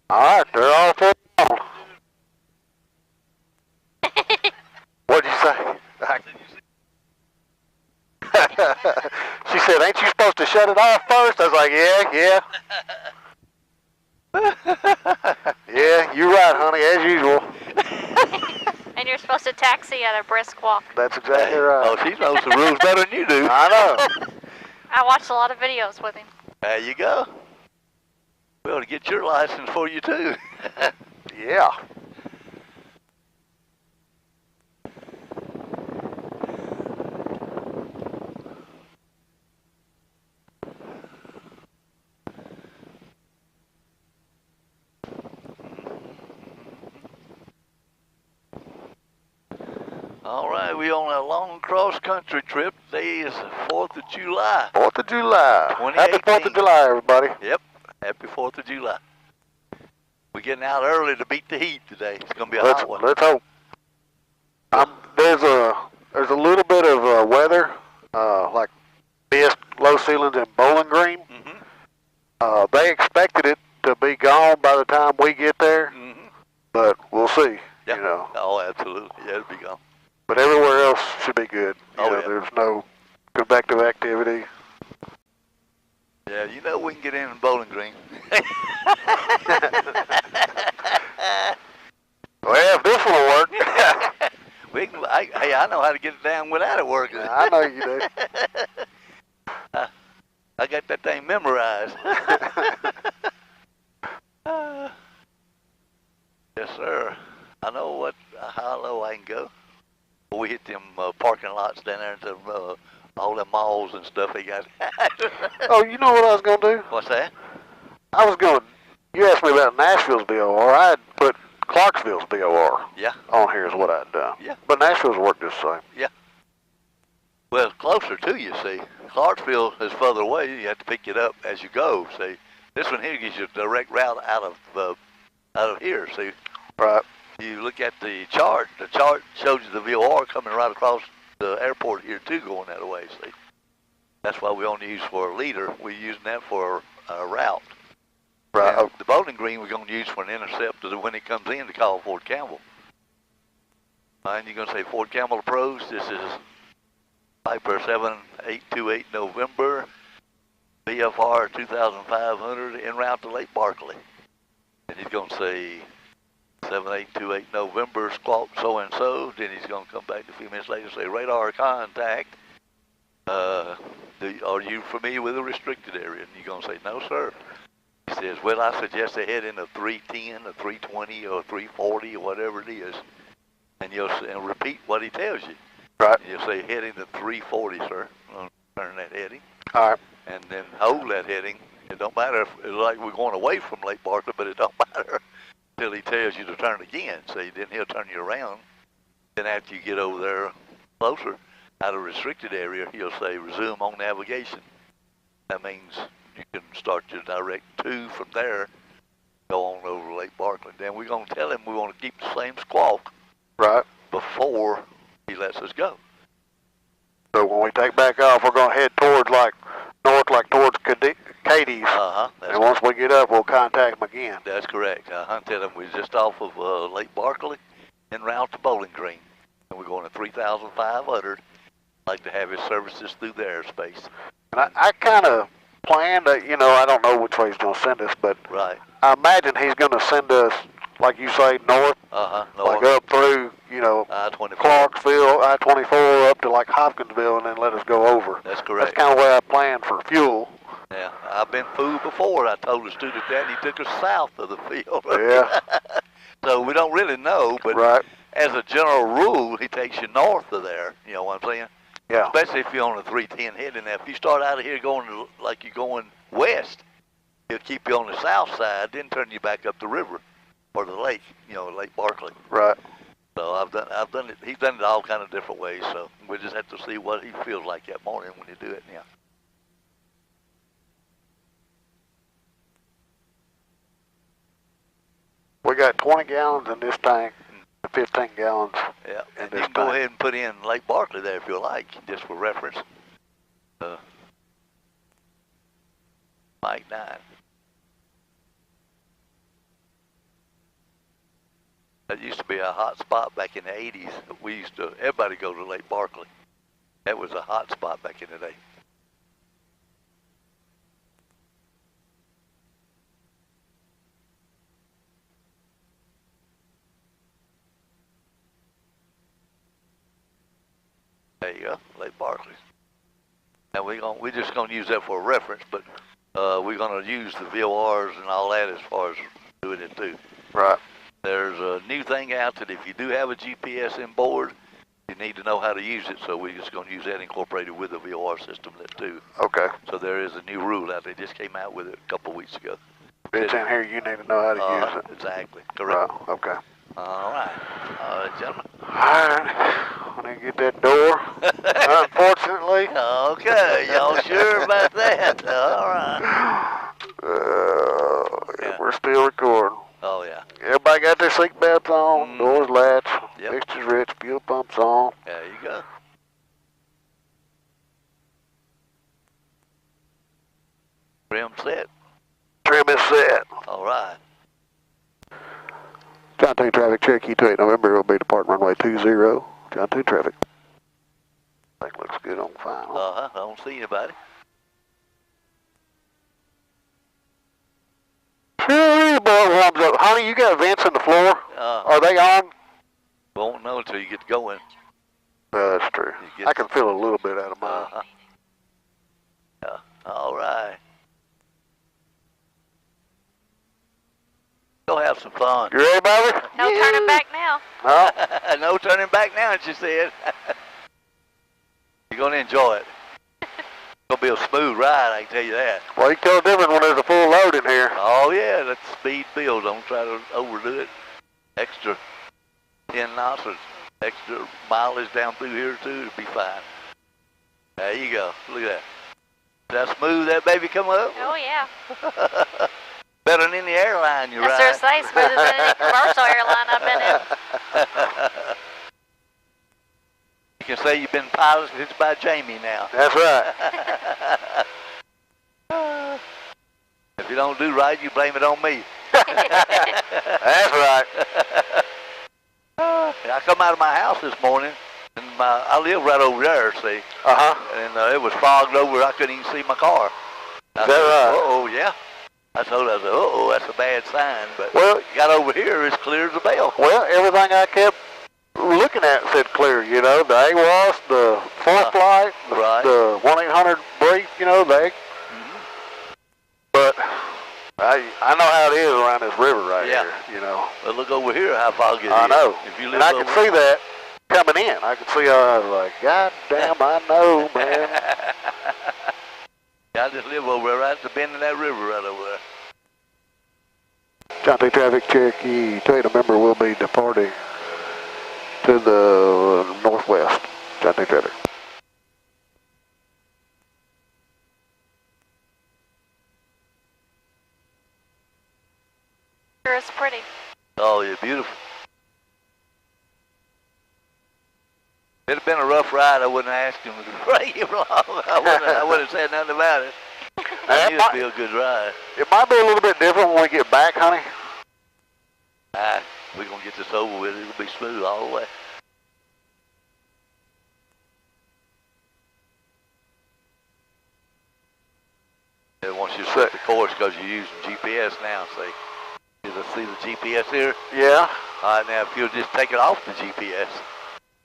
All right, they're all put on. What'd you say? She said, "Ain't you supposed to shut it off first?" I was like, "Yeah." Yeah, you're right, honey, as usual. And you're supposed to taxi at a brisk walk. That's exactly right. Oh, she knows the rules better than you do. I know. I watched a lot of videos with him. There you go. We ought to get your license for you, too. Yeah. All right, we on a long cross-country trip. Today is the 4th of July. 4th of July. Happy 4th of 2018. July, everybody. Yep, happy 4th of July. We're getting out early to beat the heat today. It's going to be a hot one. Let's hope. There's a little bit of weather, like mist, low ceilings, and Bowling Green. Mm-hmm. They expected it to be gone by the time we get there, but we'll see. Yeah. You know. Oh, absolutely. Yeah, it'll be gone. But everywhere else should be good. You know, yeah. There's no convective activity. Yeah, you know we can get in Bowling Green. Well, if this will work. Hey, I know how to get it down without it working. I know you do. I got that thing memorized. Yes, sir. I know how low I can go. We hit them parking lots down there into all them malls and stuff they got. Oh, you know what I was going to do? What's that? You asked me about Nashville's DOR. I'd put Clarksville's DOR Yeah. on here is what I'd done. Yeah. But Nashville's worked just the same. Yeah. Well, closer to you, see. Clarksville is further away. You have to pick it up as you go, see. This one here gives you a direct route out of here, see. Right. You look at the chart. The chart shows you the VOR coming right across the airport here, too, going that way, see. That's why we only use for a leader. We're using that for a route. Right. And the Bowling Green we're going to use for an interceptor when it comes in to call Fort Campbell. And you're going to say Fort Campbell approach. This is Piper 7828 November, VFR 2500 en route to Lake Barkley. And he's going to say 7828 November, squawk so-and-so. Then he's going to come back a few minutes later and say radar contact. Are you familiar with the restricted area? And you're going to say, no, sir. He says, well, I suggest they head in a 310, a 320, or a 340, or whatever it is. And you'll repeat what he tells you. Right. And you'll say, heading to 340, sir. Turn that heading. All right. And then hold that heading. It don't matter if it's like we're going away from Lake Barkley, but it don't matter until he tells you to turn again. So then he'll turn you around. Then after you get over there closer, out of restricted area, he'll say, resume on navigation. That means you can start your direct 2 from there, go on over to Lake Barkley. Then we're going to tell him we want to keep the same squawk Right. before he lets us go. So when we take back off, we're going to head towards north, towards Katie's. And once we get up, we'll contact them again. That's correct. Tell them we're just off of Lake Barkley en route to Bowling Green. And we're going to 3,500. Like to have his services through the airspace. And I kind of planned, I don't know which way he's going to send us, but right. I imagine he's going to send us, like you say, north. North. Like up through, I-24. Clarksville, I-24 up to like Hopkinsville, and then let us go over. That's correct. That's kind of where I planned for fuel. Yeah, I've been fooled before. I told a student that, and he took us south of the field. Yeah. So we don't really know, but right. As a general rule, he takes you north of there. You know what I'm saying? Yeah. Especially if you're on a 310 heading. Now, if you start out of here like you're going west, he'll keep you on the south side, then turn you back up the river or the lake, Lake Barkley. Right. So I've done it. He's done it all kind of different ways. So we just have to see what he feels like that morning when you do it now. We got 20 gallons in this tank, and 15 gallons. Yeah, and you can go ahead and put in Lake Barkley there if you like, just for reference. Mike 9. That used to be a hot spot back in the 80s. Everybody go to Lake Barkley. That was a hot spot back in the day. There you go, Lake Barkley. And we're just gonna use that for a reference, but we're gonna use the VORs and all that as far as doing it too. Right. There's a new thing out that if you do have a GPS in board, you need to know how to use it. So we're just gonna use that incorporated with the VOR system too. Okay. So there is a new rule out there. They just came out with it a couple of weeks ago. It's in here. You need to know how to use it. Exactly. Correct. Right. Okay. All right, gentlemen. All right. I need to get that door. Unfortunately. Okay, y'all sure about that? All right. Yeah. We're still recording. Oh, yeah. Everybody got their seat belts on, doors latched, Yep. fixtures rich, fuel pumps on. There you go. Trim set. Trim is set. All right. John 2 traffic, Cherokee 28 November will be depart runway 20. John 2 traffic. I think looks good on final. I don't see anybody. Honey, you got vents in the floor? Are they on? Won't know until you get going. That's true. I can feel a little bit out of mine. Yeah. All right. Go have some fun. You ready, baby? No turning back now. No? No turning back now, she said. You're going to enjoy it. It's going to be a smooth ride, I can tell you that. Well, you can tell the difference when there's a full load in here. Oh, yeah, that's speed build. Don't try to overdo it. Extra 10 knots or extra mileage down through here, too. It'll be fine. There you go. Look at that. Is that smooth, that baby come up? Oh, yeah. Better than any airline you ride. That's what I say, smoother than any commercial airline I've been in. You can say you've been piloted by Jamie now. That's right. If you don't do right, you blame it on me. That's right. I come out of my house this morning, and I live right over there, see? Uh-huh. And it was fogged over. I couldn't even see my car. Is that right? Uh-oh, yeah. I told her, I said, uh-oh, that's a bad sign. But well, got over here, it's clear as a bell. Well, everything I kept looking at said clear, you know, the AWAS, the fourth flight, right. the 1-800 brief, you know, But I know how it is around this river right here, you know. But look over here how foggy it is. I know. If you live and I could see that coming in. I could see I was like, God damn, I know, man. I just live over there, right at the bend of that river right over there. John 2 traffic, Cherokee 28 November will be departing to the northwest. John 2 traffic. Sure is pretty. Oh, yeah, beautiful. It'd have been a rough ride. I wouldn't have asked him to break him long. I wouldn't have said nothing about it. I knew it'd be a good ride. It might be a little bit different when we get back, honey. We're going to get this over with. It'll be smooth all the way. It wants you to set the course because you're using GPS now, see? You see the GPS here? Yeah. All right, now if you'll just take it off the GPS.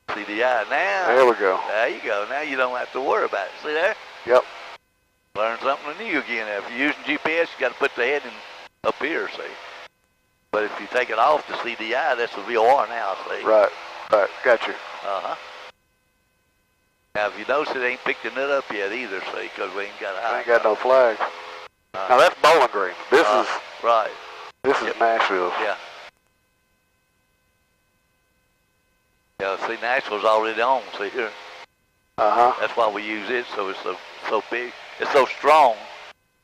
CDI now. There we go. There you go. Now you don't have to worry about it. See there? Yep. Learn something new again. If you're using GPS, you got to put the heading up here, see? But if you take it off the CDI, that's the VOR now, see? Right. Right. Got you. Uh-huh. Now, if you notice, it ain't picking it up yet either, see? Because we ain't got high. Ain't got no flag. Now, that's Bowling Green. This is... Right. This is Nashville. Yeah. Yeah, see, Nashville's already on, see here. Uh-huh. That's why we use it, so it's so big. It's so strong.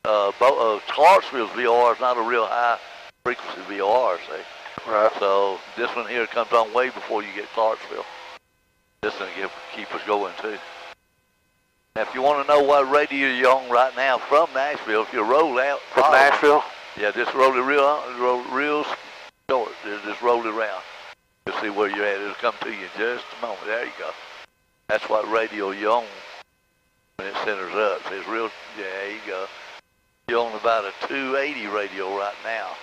Clarksville's VOR is not a real high frequency VOR, see. Right. So this one here comes on way before you get Clarksville. This one will keep us going too. Now, if you want to know what radio you're on right now from Nashville, if you roll out from Nashville, yeah, just roll it real short. Just roll it around. see where you're at. It'll come to you in just a moment. There you go. That's what radio you're on when it centers up. So it's real, yeah, there you go. You're on about a 280 radio right now.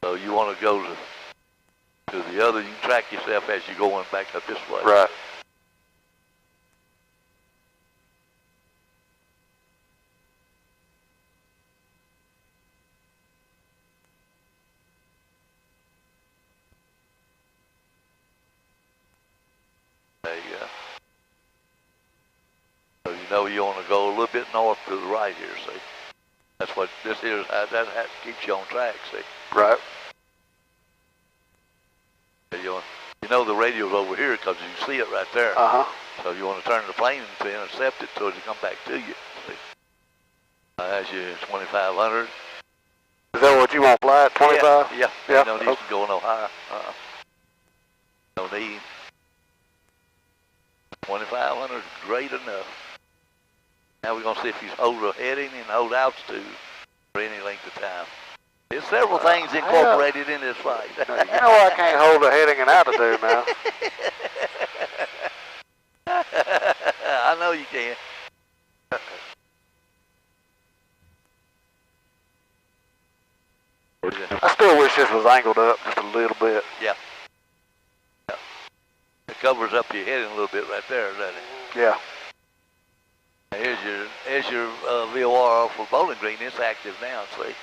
So you want to go to the other. You can track yourself as you're going back up this way. Right. There you go. So you know you want to go a little bit north to the right here, see? That's what this is. That keeps you on track, see? Right. You know the radio's over here because you see it right there. Uh-huh. So you want to turn the plane to intercept it so it come back to you. See? That's your 2,500. Is that what you want, fly at 25? Yeah. Yeah. No need to go no higher. No need. 2,500 is great enough. Now we're going to see if you hold a heading and hold altitude for any length of time. There's several things incorporated in this flight. You know I can't hold a heading and altitude now. I know you can. I still wish this was angled up just a little bit. Yeah. It covers up your heading a little bit right there, doesn't it? Yeah. Here's your VOR for Bowling Green. It's active now, see?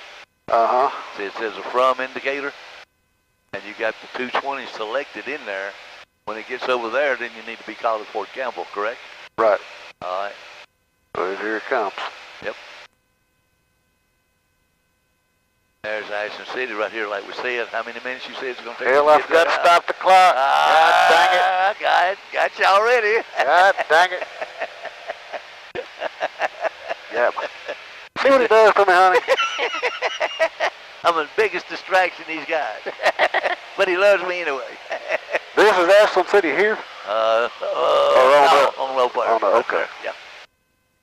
Uh-huh. See, it says a from indicator, and you got the 220 selected in there. When it gets over there, then you need to be called at Fort Campbell, correct? Right. All right. So here it comes. Yep. There's Ashland City right here, like we said. How many minutes you said it's going to take? Hell, I forgot to stop the clock. God dang it. Got you already. God dang it. Yep. See what he does to me, honey? I'm the biggest distraction he's got. But he loves me anyway. This is Ashland City here? On Low Player. On the, okay. Yeah.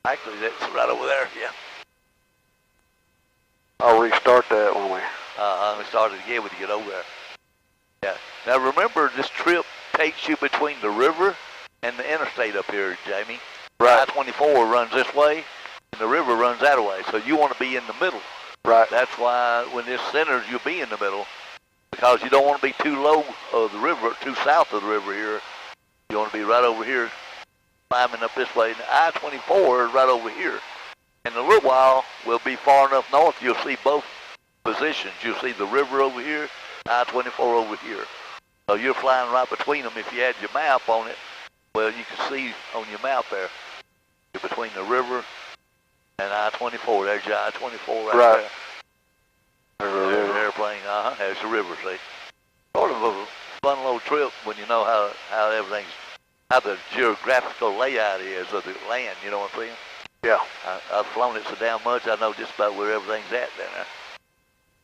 Actually, that's right over there, yeah. I'll restart that when we... We started again when you get over there. Yeah. Now remember, this trip takes you between the river and the interstate up here, Jamie. Right. I-24 runs this way, and the river runs that way. So you want to be in the middle. Right. That's why when this centers, you'll be in the middle, because you don't want to be too low of the river, too south of the river here. You want to be right over here, climbing up this way. And I-24 is right over here. In a little while, we'll be far enough north, you'll see both positions. You'll see the river over here, I-24 over here. So you're flying right between them. If you had your map on it, well, you can see on your map there, you're between the river and I-24. There's your I-24 right there. There's the airplane, there's the river, see. Sort of a fun little trip when you know how everything's, how the geographical layout is of the land, you know what I'm saying? Yeah. I've flown it so damn much, I know just about where everything's at down there.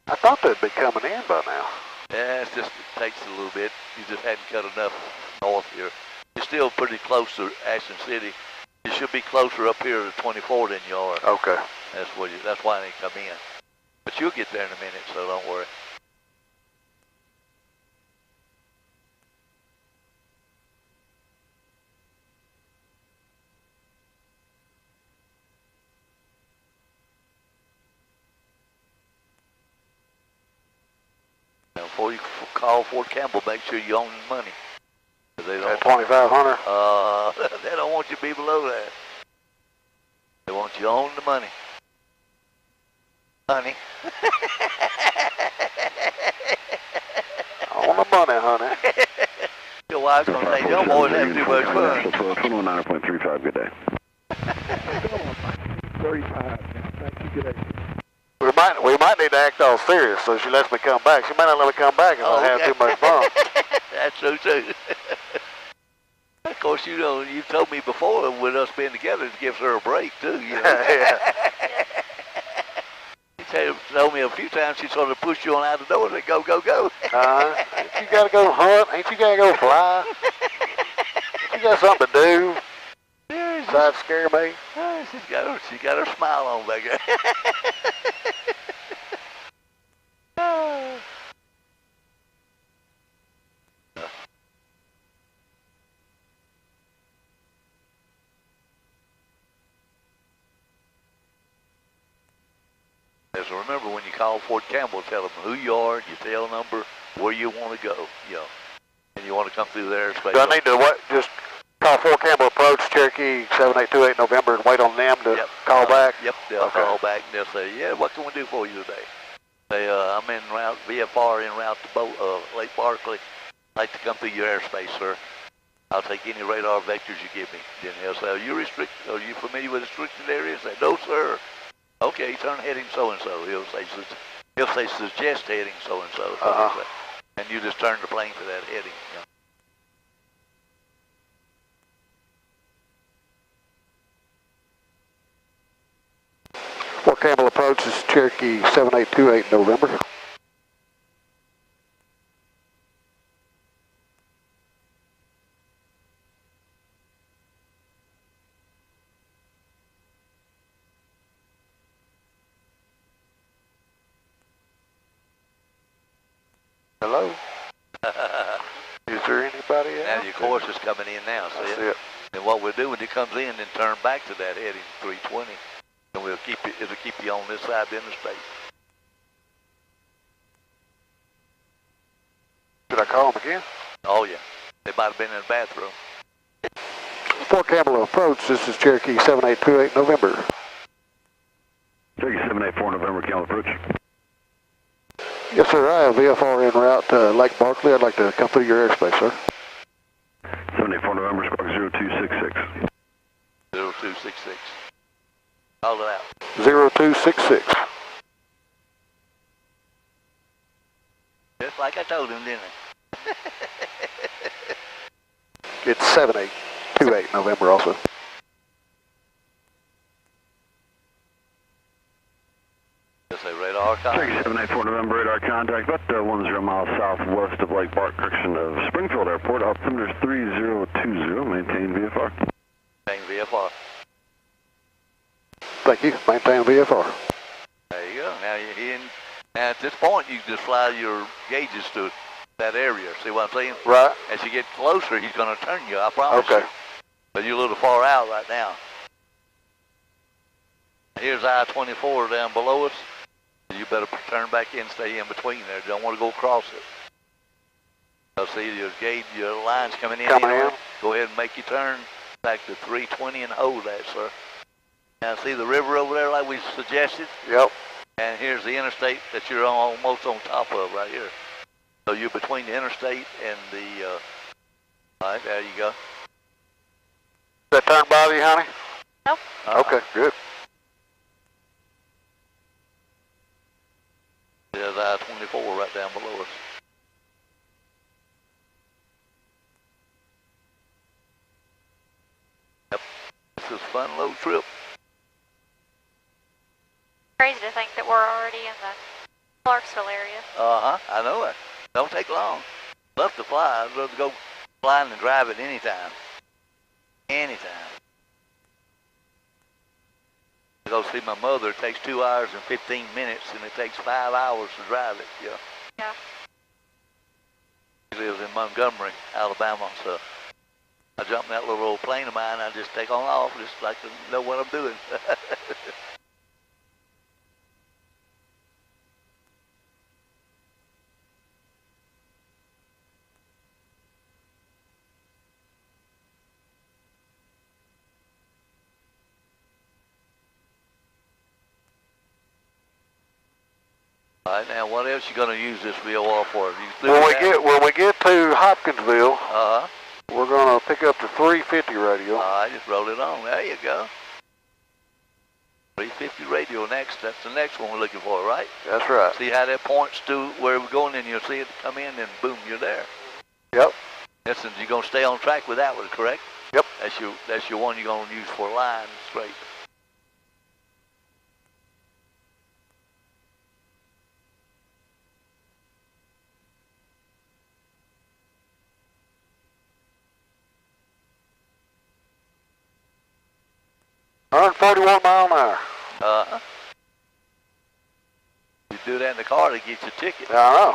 I thought they'd be coming in by now. Yeah, it takes a little bit. You just hadn't cut enough north here. You're still pretty close to Ashland City. You should be closer up here to 24 than you are. Okay. That's why they come in. But you'll get there in a minute, so don't worry. Now, before you call Fort Campbell, make sure you own the money. They don't. At 2,500. They don't want you to be below that. They want you to own the money. Honey. On the money, honey. Your wife's going to say, y'all boys have too much fun. 109.35, good day. 35. Thank you, good day. We might need to act all serious, so she lets me come back. She might not let me come back if I have too much fun. That's true, too. Of course, you know, you told me before with us being together, it gives her a break, too, you know. Yeah. You told me a few times she sort of pushed you on out the door and said, go, go, go. Ain't you got to go hunt? Ain't you got to go fly? Ain't you got something to do? Besides scare me? She's got her smile on back there. So remember, when you call Fort Campbell, tell them who you are, your tail number, where you want to go, and you want to come through the airspace. Do I need to what? Just call Fort Campbell Approach, Cherokee 7828 November, and wait on them to call back? Yep, they'll call back and they'll say, yeah, what can we do for you today? Say, I'm en route, VFR en route to Lake Barkley. I'd like to come through your airspace, sir. I'll take any radar vectors you give me. Then they'll say, are you familiar with restricted areas? I say, no, sir. Okay, turn heading so-and-so. He'll say suggest heading so-and-so. And you just turn the plane to that heading. Fort Campbell Approach is Cherokee 7828 November. Hello? Is there anybody else? Now your course is coming in now. That's it. And what we'll do when it comes in, then turn back to that heading 320. And it'll keep you on this side of the interstate. Should I call them again? Oh yeah. They might have been in the bathroom. Fort Campbell Approach, this is Cherokee 7828 November. Cherokee 784 November, Campbell Approach. Yes, sir. I have VFR en route to Lake Barkley. I'd like to come through your airspace, sir. 784 November, squawk 0266. 0266. Call it out. 0266. Just like I told him, didn't I? It's 7828 November also. Just say radar contact. Cherokee 784 November, radar contact, about 10 miles southwest of Lake Bark, direction of Springfield Airport. Altimeter 3020, maintain VFR. Maintain VFR. Thank you. Maintain VFR. There you go. Now at this point, you just fly your gauges to that area. See what I'm saying? Right. As you get closer, he's going to turn you, I promise you. Okay. But you're a little far out right now. Here's I-24 down below us. You better turn back in, stay in between there. Don't want to go across it. So see your line's coming in. Go ahead and make your turn back to 320 and hold that, sir. Now see the river over there like we suggested? Yep. And here's the interstate that you're almost on top of right here. So you're between the interstate and the, all right, there you go. Does that turn bother you, honey? Nope. Okay, good. There's I-24 right down below us. Yep. This is a fun little trip. Crazy to think that we're already in the Clarksville area. I know it. Don't take long. Love to fly. I'd love to go flying and drive it anytime. Anytime. To go see my mother, it takes 2 hours and 15 minutes, and it takes 5 hours to drive it. Yeah. She lives in Montgomery, Alabama, so I jump in that little old plane of mine, I just take on off, just like to know what I'm doing. All right, now what else you gonna use this VOR for? When we get to Hopkinsville, Uh-huh. we're gonna pick up the 350 radio. All right, just roll it on. There you go. 350 radio next. That's the next one we're looking for, right? That's right. See how that points to where we're going, and you'll see it come in, and boom, you're there. Yep. Listen, you're gonna stay on track with that one, correct? Yep. That's your one you're gonna use for line straight. Hundred 41 mile an hour. Uh-huh. You do that in the car to get your ticket. I know.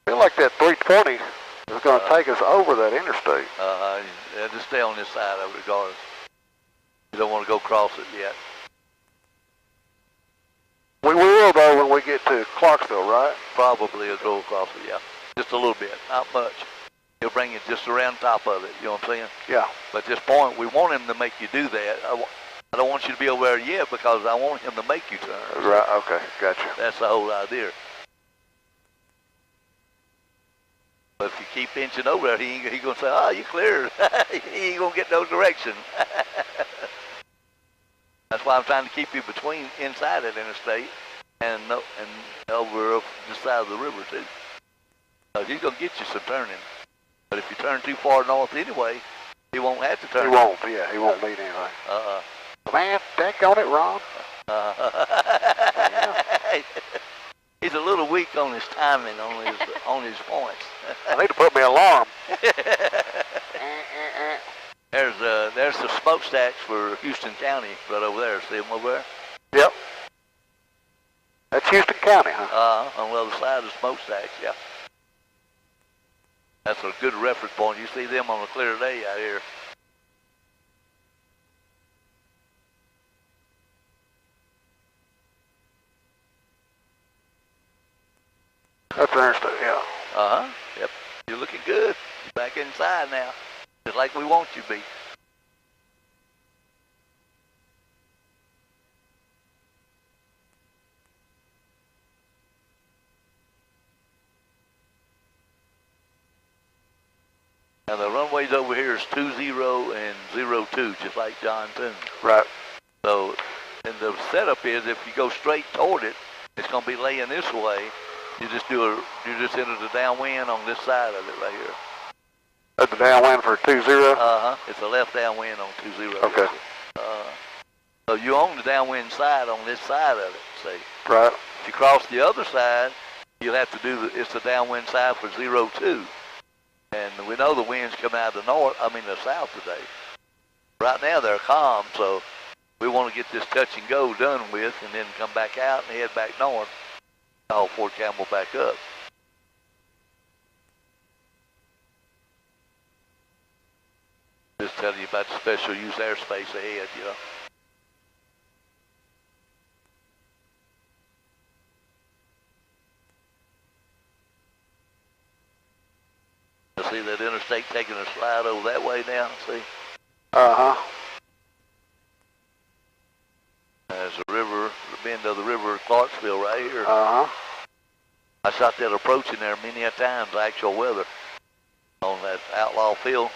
Feel like that 320 It's going to take us over that interstate. Yeah, just stay on this side of it regardless. You don't want to go across it yet. We will, though, when we get to Clarksville, right? Probably a go across it, yeah. Just a little bit, not much. He'll bring it just around top of it, you know what I'm saying? Yeah. But at this point, we want him to make you do that. I don't want you to be over there yet because I want him to make you turn. Right, okay, gotcha. That's the whole idea. But if you keep inching over there, he's going to say, oh, you clear. He ain't going to get no direction. That's why I'm trying to keep you between inside that interstate and over the side of the river, too. So he's going to get you some turning. But if you turn too far north anyway, he won't have to turn. He won't, yeah, he won't need anything. Man, daggone it, Ron. He's a little weak on his timing, on his points. I need to put me an alarm. There's the smokestacks for Houston County right over there. See them over there? Yep. That's Houston County, huh? On the other side of the smokestacks, yeah. That's a good reference point. You see them on a clear day out here. That's the interstate, yeah. Yep. You're looking good. You're back inside now. Just like we want you to be. Now the runways over here is 20 and 02, just like John Toon. Right. So, and the setup is if you go straight toward it, it's going to be laying this way. You just enter the downwind on this side of it right here. That's the downwind for 20? It's a left downwind on 20. Okay. So you own the downwind side on this side of it, see. Right. If you cross the other side, you'll have to do it's the downwind side for 02. And we know the winds come out of the south today. Right now they're calm, so we want to get this touch and go done with and then come back out and head back north. Call Fort Campbell back up. Just telling you about the special use airspace ahead, you know. See that interstate taking a slide over that way now, see? There's the river, the bend of the river of Clarksville right here. I shot that approach in there many a times, actual weather, on that outlaw field.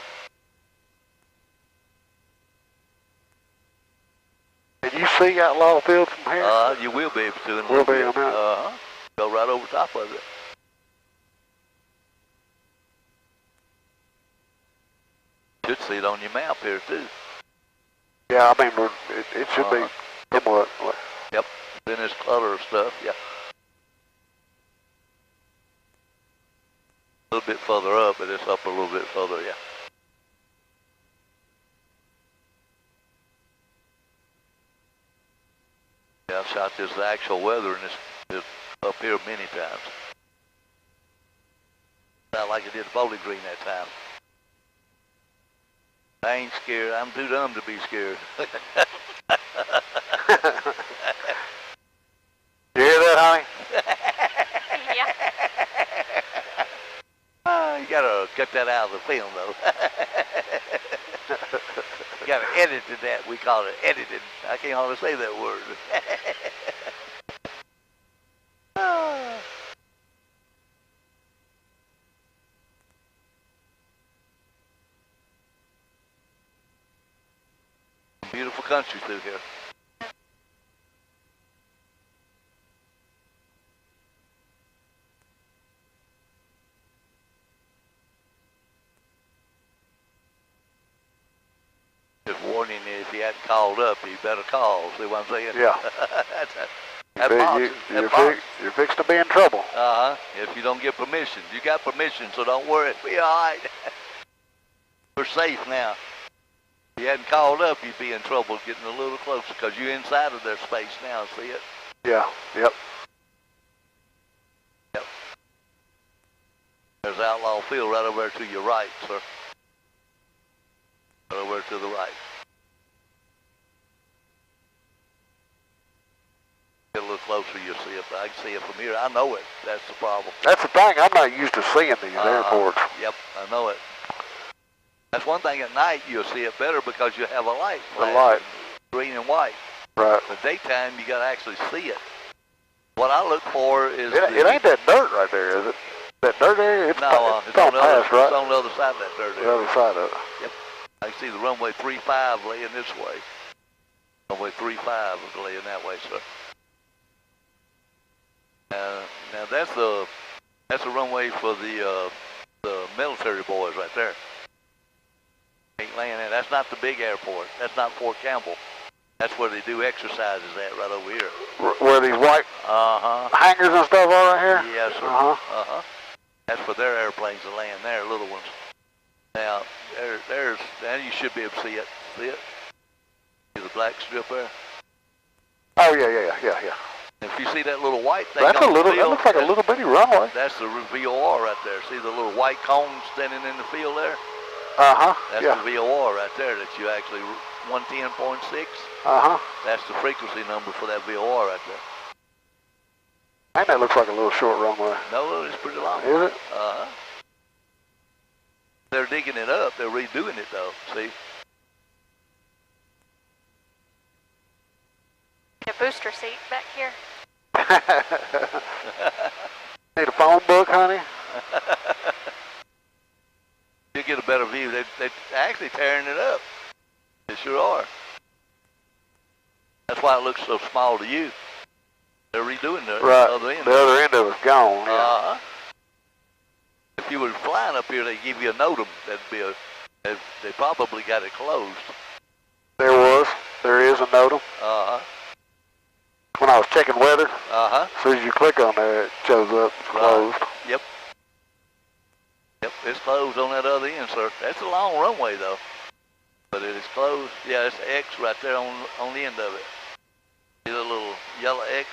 Can you see Outlaw Field from here? You will be able to. We'll be able to. Go right over top of it. Should see it on your map here too. Yeah, I mean, it should be somewhat. Yep, in this clutter of stuff, yeah. A little bit further up, but it's up a little bit further, yeah. Yeah, I've shot this actual weather and it's up here many times. Not like I did the Bowling Green that time. I ain't scared. I'm too dumb to be scared. You hear that, honey? Yeah. You gotta cut that out of the film, though. You gotta edit that. We call it edited. I can't hardly say that word. Beautiful country through here. Just warning you, if you hadn't called up, you better call. See what I'm saying? Yeah. You're fixed to be in trouble. If you don't get permission. You got permission, so don't worry. It'll be all right. We're safe now. If you hadn't called up, you'd be in trouble getting a little closer because you're inside of their space now, see it? Yeah, yep. Yep. There's Outlaw Field right over there to your right, sir. Right over to the right. Get a little closer, you'll see it. I can see it from here. I know it. That's the problem. That's the thing. I'm not used to seeing these airports. Yep, I know it. That's one thing at night you'll see it better because you have a light. The light. Green and white. Right. But daytime, you got to actually see it. What I look for is it ain't that dirt right there, is it? That dirt area? It's it's on past, right? It's on the other side of that dirt area. The other side of it. Yep. I can see the runway 35 laying this way. Runway 35 is laying that way, sir. Now that's the runway for the military boys right there. Ain't laying there. That's not the big airport. That's not Fort Campbell. That's where they do exercises at, right over here. Where these white hangars and stuff are right here? Yes, sir. That's for their airplanes to land there, little ones. Now, now you should be able to see it. See it? See the black strip there? Oh, yeah. If you see that little white thing That's on the field, that looks like a little bitty runway. That's the VOR right there. See the little white cone standing in the field there? That's the VOR right there that you actually, 110.6. That's the frequency number for that VOR right there. And that looks like a little short runway. No, it's pretty long. Is it? They're digging it up. They're redoing it though. See? A booster seat back here. Need a phone book, honey? You get a better view. They're actually tearing it up. They sure are. That's why it looks so small to you. They're redoing the other end. The other end of it's gone. Yeah. If you were flying up here, they'd give you a NOTAM. They probably got it closed. There is a NOTAM. When I was checking weather, as soon as you click on there, it shows up closed. Yep, it's closed on that other end, sir. That's a long runway, though. But it is closed. Yeah, it's X right there on the end of it. See the little yellow X?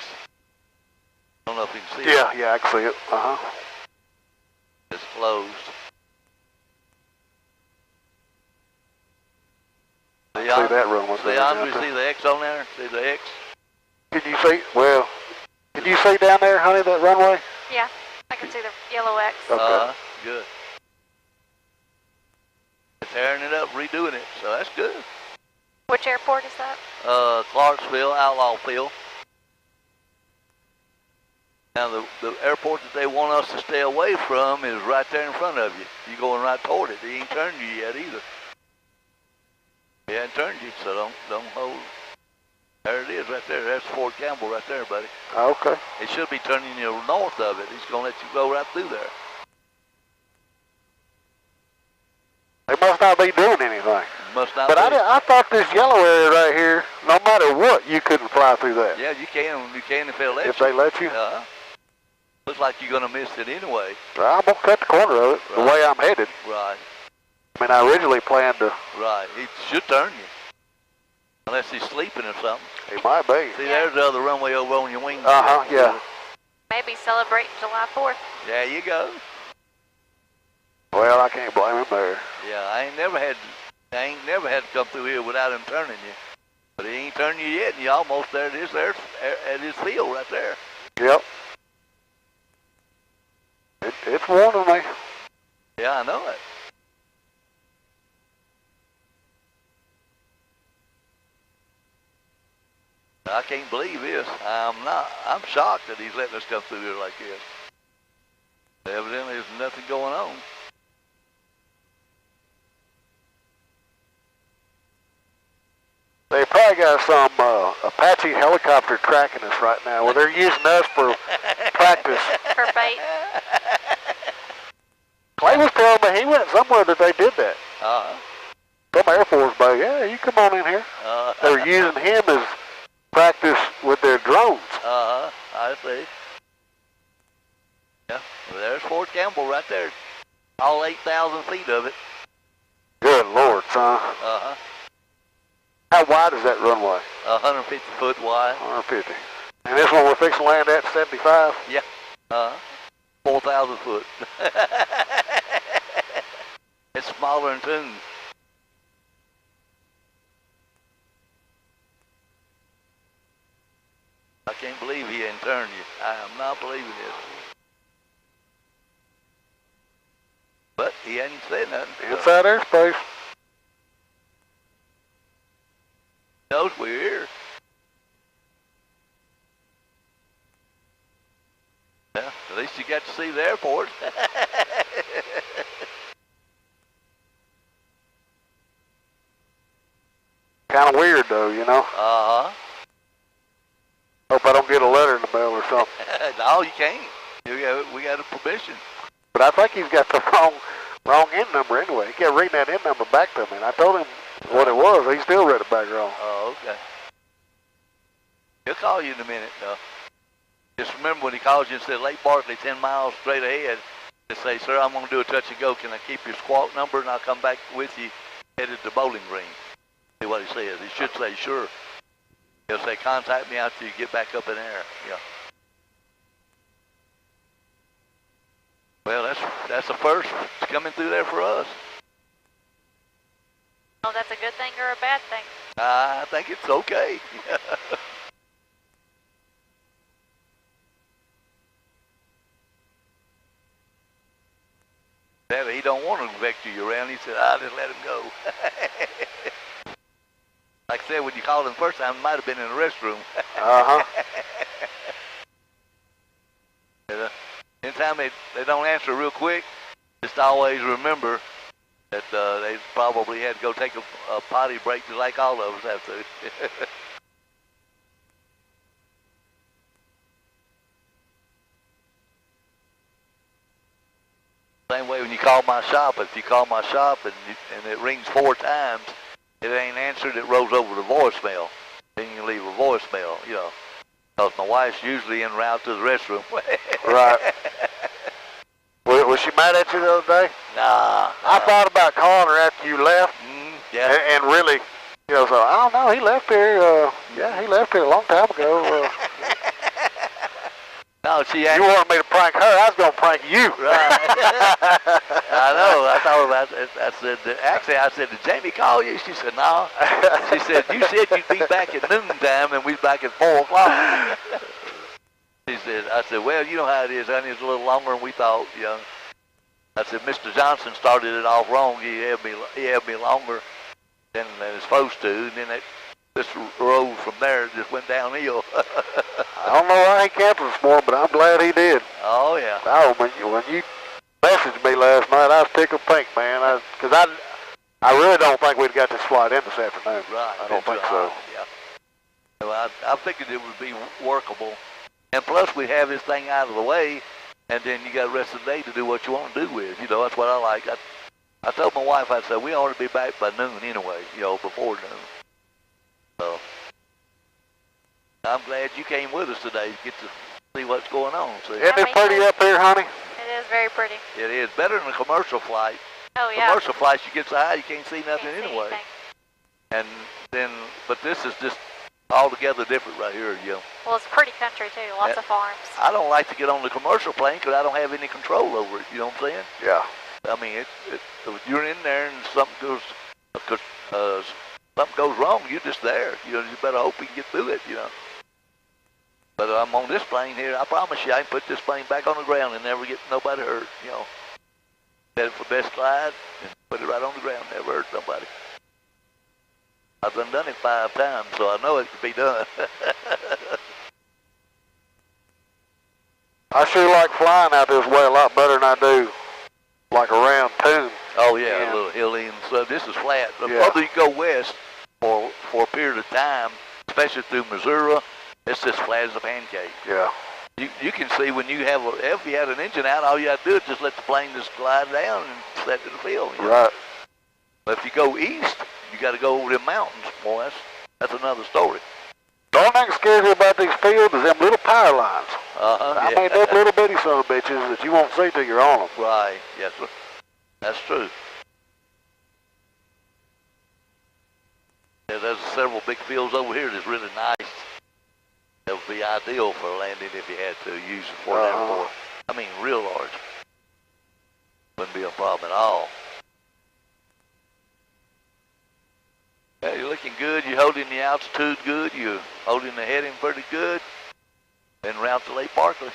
I don't know if you can see it. Yeah, I can see it. It's closed. See that runway. See, Andre, see the X on there? See the X? Can you see down there, honey, that runway? Yeah, I can see the yellow X. Okay. Good. They're tearing it up, redoing it, so that's good. Which airport is that? Clarksville, Outlaw Field. Now, the airport that they want us to stay away from is right there in front of you. You're going right toward it. They ain't turned you yet either. They haven't turned you, so don't hold. There it is right there. That's Fort Campbell right there, buddy. Okay. It should be turning you north of it. He's going to let you go right through there. They must not be doing anything. Must not but be. I thought this yellow area right here, no matter what, you couldn't fly through that. Yeah, you can if they'll let you. If they let you? Looks like you're going to miss it anyway. Well, I'm going to cut the corner of it, the way I'm headed. Right. I mean, I originally planned to... Right. He should turn you. Unless he's sleeping or something. He might be. See, there's the other runway over on your wing. Yeah. Maybe celebrating July 4th. There you go. Well, I can't blame him there. Yeah, I ain't never had to come through here without him turning you. But he ain't turned you yet, and you almost there. It is there at his field right there. Yep. It's warning me. Yeah, I know it. I can't believe this. I'm shocked that he's letting us come through here like this. Evidently, there's nothing going on. They probably got some Apache helicopter tracking us right now. Well, they're using us for practice. For bait. Clay was telling me he went somewhere that they did that. Some Air Force base. Yeah, you come on in here. They were using him as practice with their drones. I see. Yeah, well, there's Fort Campbell right there. All 8,000 feet of it. Good Lord, son. How wide is that runway? 150 foot wide. 150. And this one we're fixing to land at 75? Yeah. 4,000 foot. It's smaller than Tune. I can't believe he ain't turned you. I am not believing it. But he hadn't said nothing. Inside airspace. He knows we're here. Yeah, at least you got to see the airport. Kind of weird though, you know. Uh-huh. Hope I don't get a letter in the mail or something. No, you can't. We got a permission. But I think he's got the wrong end number anyway. He kept reading that end number back to me, and I told him what it was. He still read it back wrong. Oh, okay. He'll call you in a minute, though. Just remember when he calls you and says Lake Barkley, 10 miles straight ahead, just say, sir, I'm going to do a touch and go. Can I keep your squawk number, and I'll come back with you headed to Bowling Green. See what he says. He should say, sure. He'll say, contact me after you get back up in air. Yeah. Well, that's the first coming through there for us. Oh, that's a good thing or a bad thing? I think it's okay. He don't want to vector you around. He said, I'll just let him go. Like I said, when you called him the first time, he might have been in the restroom. Uh-huh. Anytime they don't answer real quick, just always remember that they probably had to go take a potty break just like all of us have to. Same way when you call my shop, if you call my shop and it rings 4 times, it ain't answered, it rolls over to voicemail. Then you can leave a voicemail, you know. Because my wife's usually en route to the restroom. Right. Was she mad at you the other day? Nah. I thought about calling her after you left. Yeah. And really, you know, so I don't know, he left here, yeah, he left here a long time ago. No, she You wanted me to prank her, I was going to prank you. Right. I know, I thought about it. I said, did Jamie call you? She said, no. She said, you said you'd be back at noontime and we'd back at 4 o'clock. I said, well, you know how it is, honey, it's a little longer than we thought, you know. I said, Mr. Johnson started it off wrong. He had me longer than it's supposed to, and then this road from there just went downhill. I don't know why he canceled this morning, but I'm glad he did. Oh, yeah. When you messaged me last night, I was tickled pink, man. Because I really don't think we'd got this flight in this afternoon. Right. I don't think so. Yeah. So I figured it would be workable. And plus, we have this thing out of the way, and then you got the rest of the day to do what you want to do with. You know, that's what I like. I told my wife, I said, we ought to be back by noon anyway, you know, before noon. So I'm glad you came with us today to get to see what's going on. See? Isn't it pretty up here, honey? It is very pretty. It is better than a commercial flight. Oh, yeah. Commercial flights, you get so high, you can't see nothing anyway. Anything. And then, but this is just altogether different right here, you know. Well, it's pretty country, too. Lots of farms. I don't like to get on the commercial plane because I don't have any control over it, you know what I'm saying? Yeah. I mean, you're in there and something goes wrong, you're just there. You know, you better hope you can get through it, you know. But I'm on this plane here. I promise you, I can put this plane back on the ground and never get nobody hurt, you know. Set it for best glide and put it right on the ground, never hurt somebody. I've done it 5 times, so I know it can be done. I sure like flying out this way a lot better than I do like around Tune. Oh, yeah, a little hilly, and so this is flat. The Yeah. further you go west for a period of time, especially through Missouri, it's just flat as a pancake. Yeah. You can see when you have, if you had an engine out, all you have to do is just let the plane just glide down and set to the field. You know? Right. But if you go east, you got to go over the mountains. Boy, that's another story. The only thing that scares me about these fields is them little power lines. I Yeah. mean, them little bitty son of bitches that you won't see till you're on them. Right, yes, sir. That's true. Yeah, there's several big fields over here that's really nice. That would be ideal for landing if you had to use it for an airport. I mean real large. Wouldn't be a problem at all. Yeah, you're looking good. You're holding the altitude good. You're holding the heading pretty good. En route to Lake Barkley.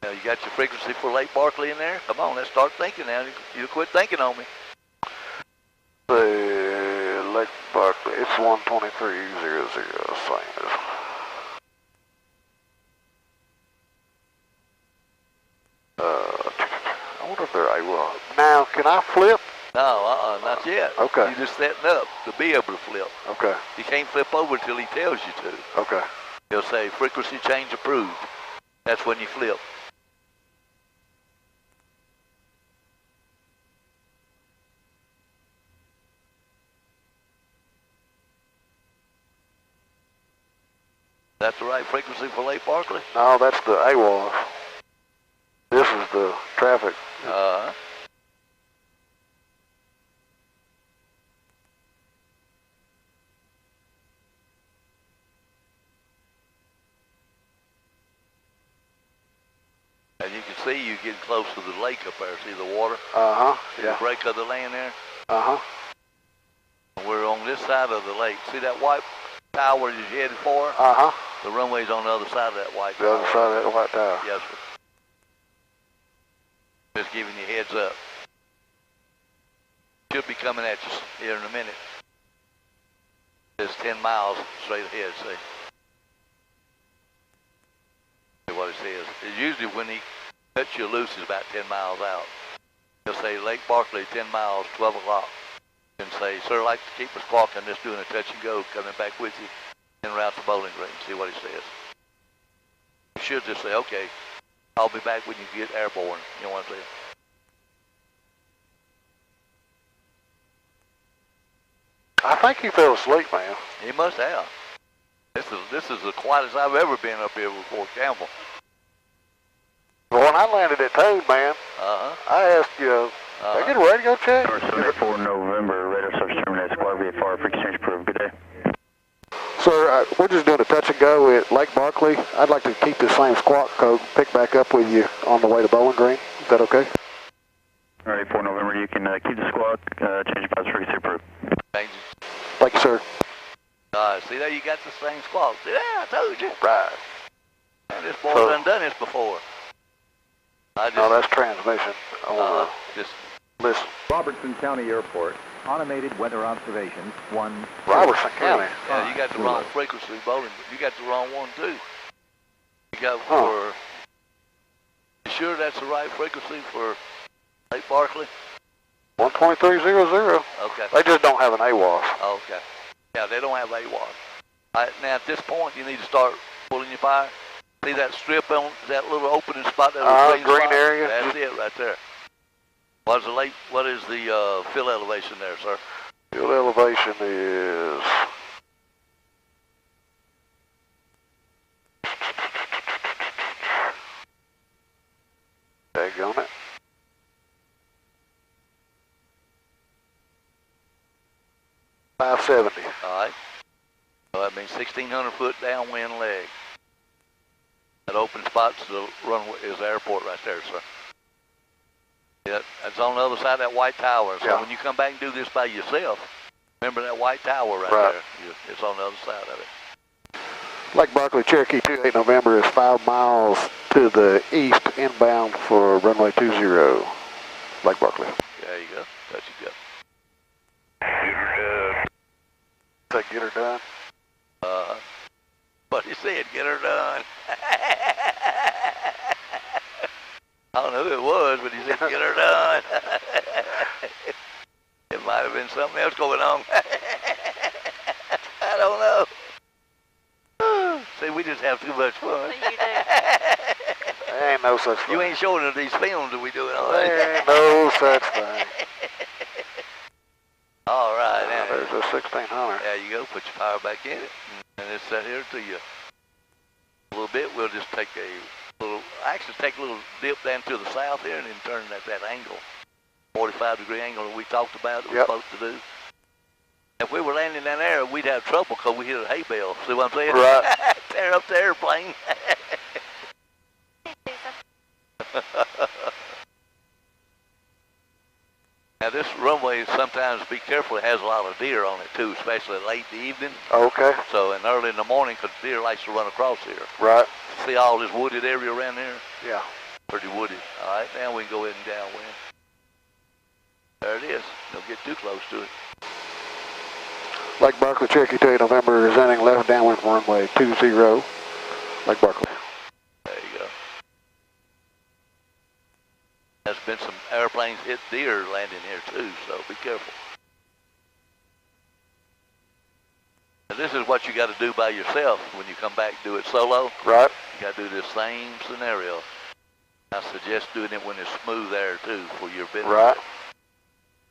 Now you got your frequency for Lake Barkley in there? Come on, let's start thinking now. You quit thinking on me. Lake Barkley, it's 123.00, same as. I wonder if they're able. Now, can I flip? No, not yet. Okay. You're just setting up to be able to flip. Okay. You can't flip over until he tells you to. Okay. He'll say frequency change approved. That's when you flip. That's the right frequency for Lake Barkley? No, that's the AWOS. This is the traffic. Uh-huh. And you can see you getting close to the lake up there. See the water? Uh-huh, yeah. The break of the land there? Uh-huh. We're on this side of the lake. See that white tower you're headed for? Uh-huh. The runway's on the other side of that white tower. The other side of that white tower. Yes, sir. Just giving you heads up. Should be coming at you here in a minute. It's 10 miles straight ahead, see? See what it says. It's usually when he cuts you loose is about 10 miles out. He'll say Lake Barkley, 10 miles, 12 o'clock. And say, sir, I'd like to keep us walking, just doing a touch and go, coming back with you en route to Bowling Green. See what he says. You should just say, okay, I'll be back when you get airborne. You know what I'm saying? I think he fell asleep, man. He must have. This is the quietest I've ever been up here with Fort Campbell. Well, when I landed at Toad, man, I asked you, are you getting ready to go check? Number 74 November, radar service terminated, squad VFR, frequency change approved. Good day. Sir, we're just doing a touch and go at Lake Barkley. I'd like to keep the same squawk code, pick back up with you on the way to Bowling Green. Is that okay? Alright, 4 November, you can keep the squawk, change paths, frequency approved. Thank you. Thank you, sir. See there, you got the same squawk. See there, I told you. Right. Man, this boy done this before. No, that's transmission. I want to just listen. Robertson County Airport, automated weather observations, 1. Robertson County. Yeah, you got the wrong frequency, Bowling. You got the wrong one too. You got for. You sure that's the right frequency for Lake Barkley? 123.00. Okay. They just don't have an AWOS. Okay. Yeah, they don't have AWOS. Now at this point, you need to start pulling your fire. See that strip on that little opening spot, that green spot? area. That's it right there. What is the fill elevation there, sir? Field elevation is daggone it. 570. All right. So that means 1,600 foot downwind leg. That open spot's the runway, is the airport right there, sir. Yeah, it's on the other side of that white tower. So when you come back and do this by yourself, remember that white tower right there. It's on the other side of it. Lake Barkley, Cherokee 28 November is 5 miles to the east inbound for runway 20. Lake Barkley. There you go. Touch and go. Get her done. But he said, get her done. I don't know who it was, but he said, get her done. It might have been something else going on. I don't know. See, we just have too much fun. You do. There ain't no such thing. You ain't showing her these films that we doing all right. There ain't no such thing. All right, now. There's a 1600. There you go. Put your power back in it. And it's set here to you. A little bit, we'll just take a little, actually take a little dip down to the south here and then turn at that angle. 45-degree angle that we talked about that we're supposed to do. If we were landing down there, we'd have trouble because we hit a hay bale. See what I'm saying? Right. Tear up the airplane. sometimes be careful. It has a lot of deer on it too, especially late in the evening. Okay. So, and early in the morning, because deer likes to run across here. Right. See all this wooded area around there? Yeah. Pretty wooded. All right, now we can go ahead and downwind. There it is. Don't get too close to it. Lake Barkley, Cherokee 2 November, presenting left downwind from runway 20, Lake Barkley. There you go. There's been some airplanes hit deer landing here too, so be careful. And this is what you got to do by yourself when you come back and do it solo. Right. You got to do this same scenario. I suggest doing it when it's smooth air too, for your business. Right.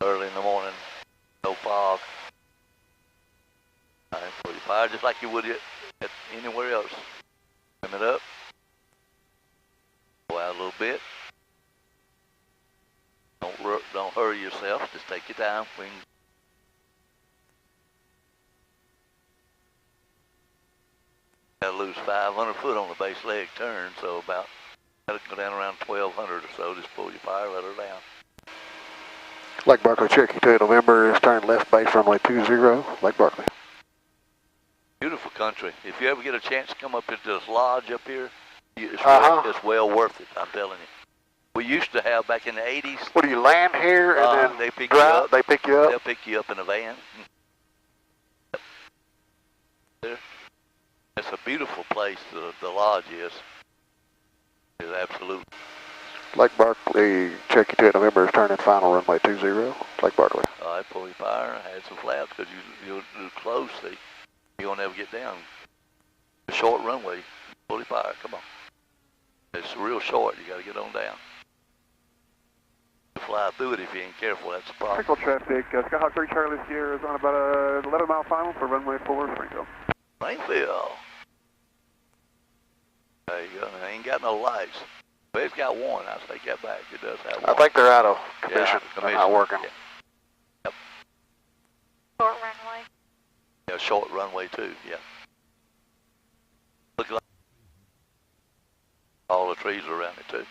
Early in the morning, no fog. All right, for your fire just like you would at anywhere else. Trim it up. Go out a little bit. Don't hurry yourself. Just take your time. We can gotta lose 500 foot on the base leg turn, so about gotta go down around 1200 or so. Just pull your fire, let her down. Lake Barkley, Cherokee 2 November, is turn left base runway 20, Lake Barkley. Beautiful country. If you ever get a chance to come up into this lodge up here, it's, it's well worth it, I'm telling you. We used to have back in the 80s. What do you land here and then they pick drive? You up. They pick you up? They'll pick you up in a van. There. It's a beautiful place, the lodge is. It's absolute. Lake Barkley, Cherokee 2 November, is turning final runway 20, Lake Barkley. All right, pull your fire, add some flaps because you're close, see. You won't ever get down. A short runway, pull your fire, come on. It's real short, you got to get on down. You fly through it if you ain't careful, that's the problem. Critical traffic, Skyhawk 3 Charlie Sierra is on about a 11-mile final for runway 4, Springfield. Springfield. There you go, I ain't got no lights. But it's got one, I take that back, it does have one. I think they're out of commission. Yeah, They're not working. Yeah. Yep. Short runway. Yeah, short runway too, yeah. Look like all the trees around it too.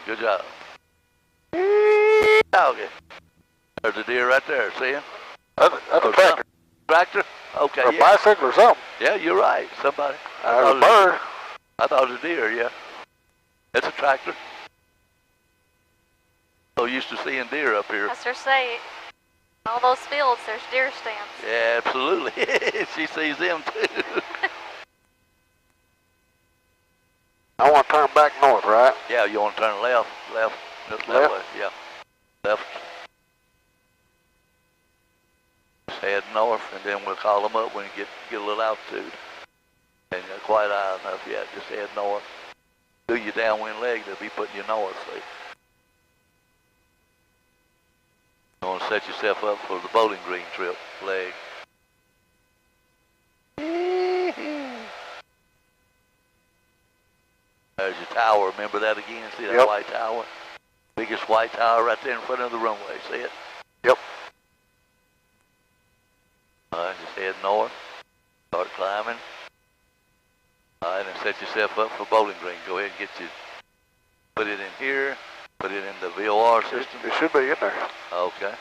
Good job. Okay. There's a deer right there, see him? That's a tractor. Tractor? Okay, Or a yeah. bicycle or something. Yeah, you're right. Somebody. There's a bird. I thought it was a deer, yeah. It's a tractor. So used to seeing deer up here. That's her say. All those fields, there's deer stands. Yeah, absolutely. She sees them too. I want to turn back north, right? Yeah, you want to turn left, just that Left? way, yeah. Left. Just head north, and then we'll call them up when you get a little altitude. And you're quite high enough yet, just head north. Do your downwind leg, they'll be putting you north, see. You want to set yourself up for the Bowling Green trip leg. There's your tower, remember that again? See that white tower? Biggest white tower right there in front of the runway, see it? Yep. Alright, just head north, start climbing. Alright, and set yourself up for Bowling Green. Go ahead and get you, put it in here, put it in the VOR system. It should be in there. Okay.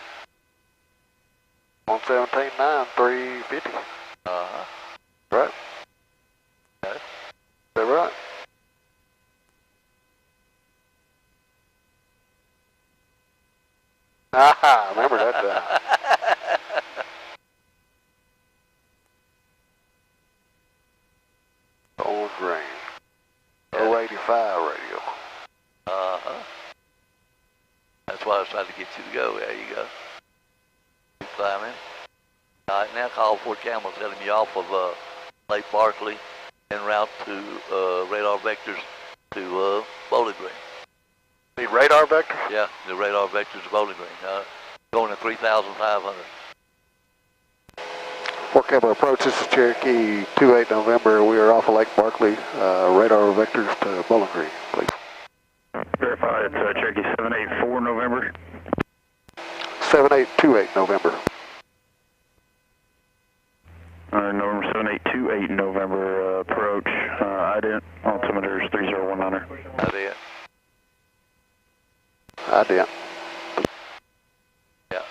117.9, 350. Uh-huh. Right. Okay. Is that right? Aha, remember that time. Old Green. 085 radio. Uh-huh. That's why I was trying to get you to go. There you go. Keep climbing. All right, now call Fort Campbell, telling you off of Lake Barkley en route to radar vectors to Bowling Green. The radar vector? Yeah, the radar vectors to Bowling Green. Going to 3,500. Fort Campbell approach, this is Cherokee 28 November. We are off of Lake Barkley. Radar vectors to Bowling Green, please. Verify, it's Cherokee 784 November. 7828 November. November 7828 November approach. IDENT, altimeter is 3019er. IDENT. IDENT. Yeah.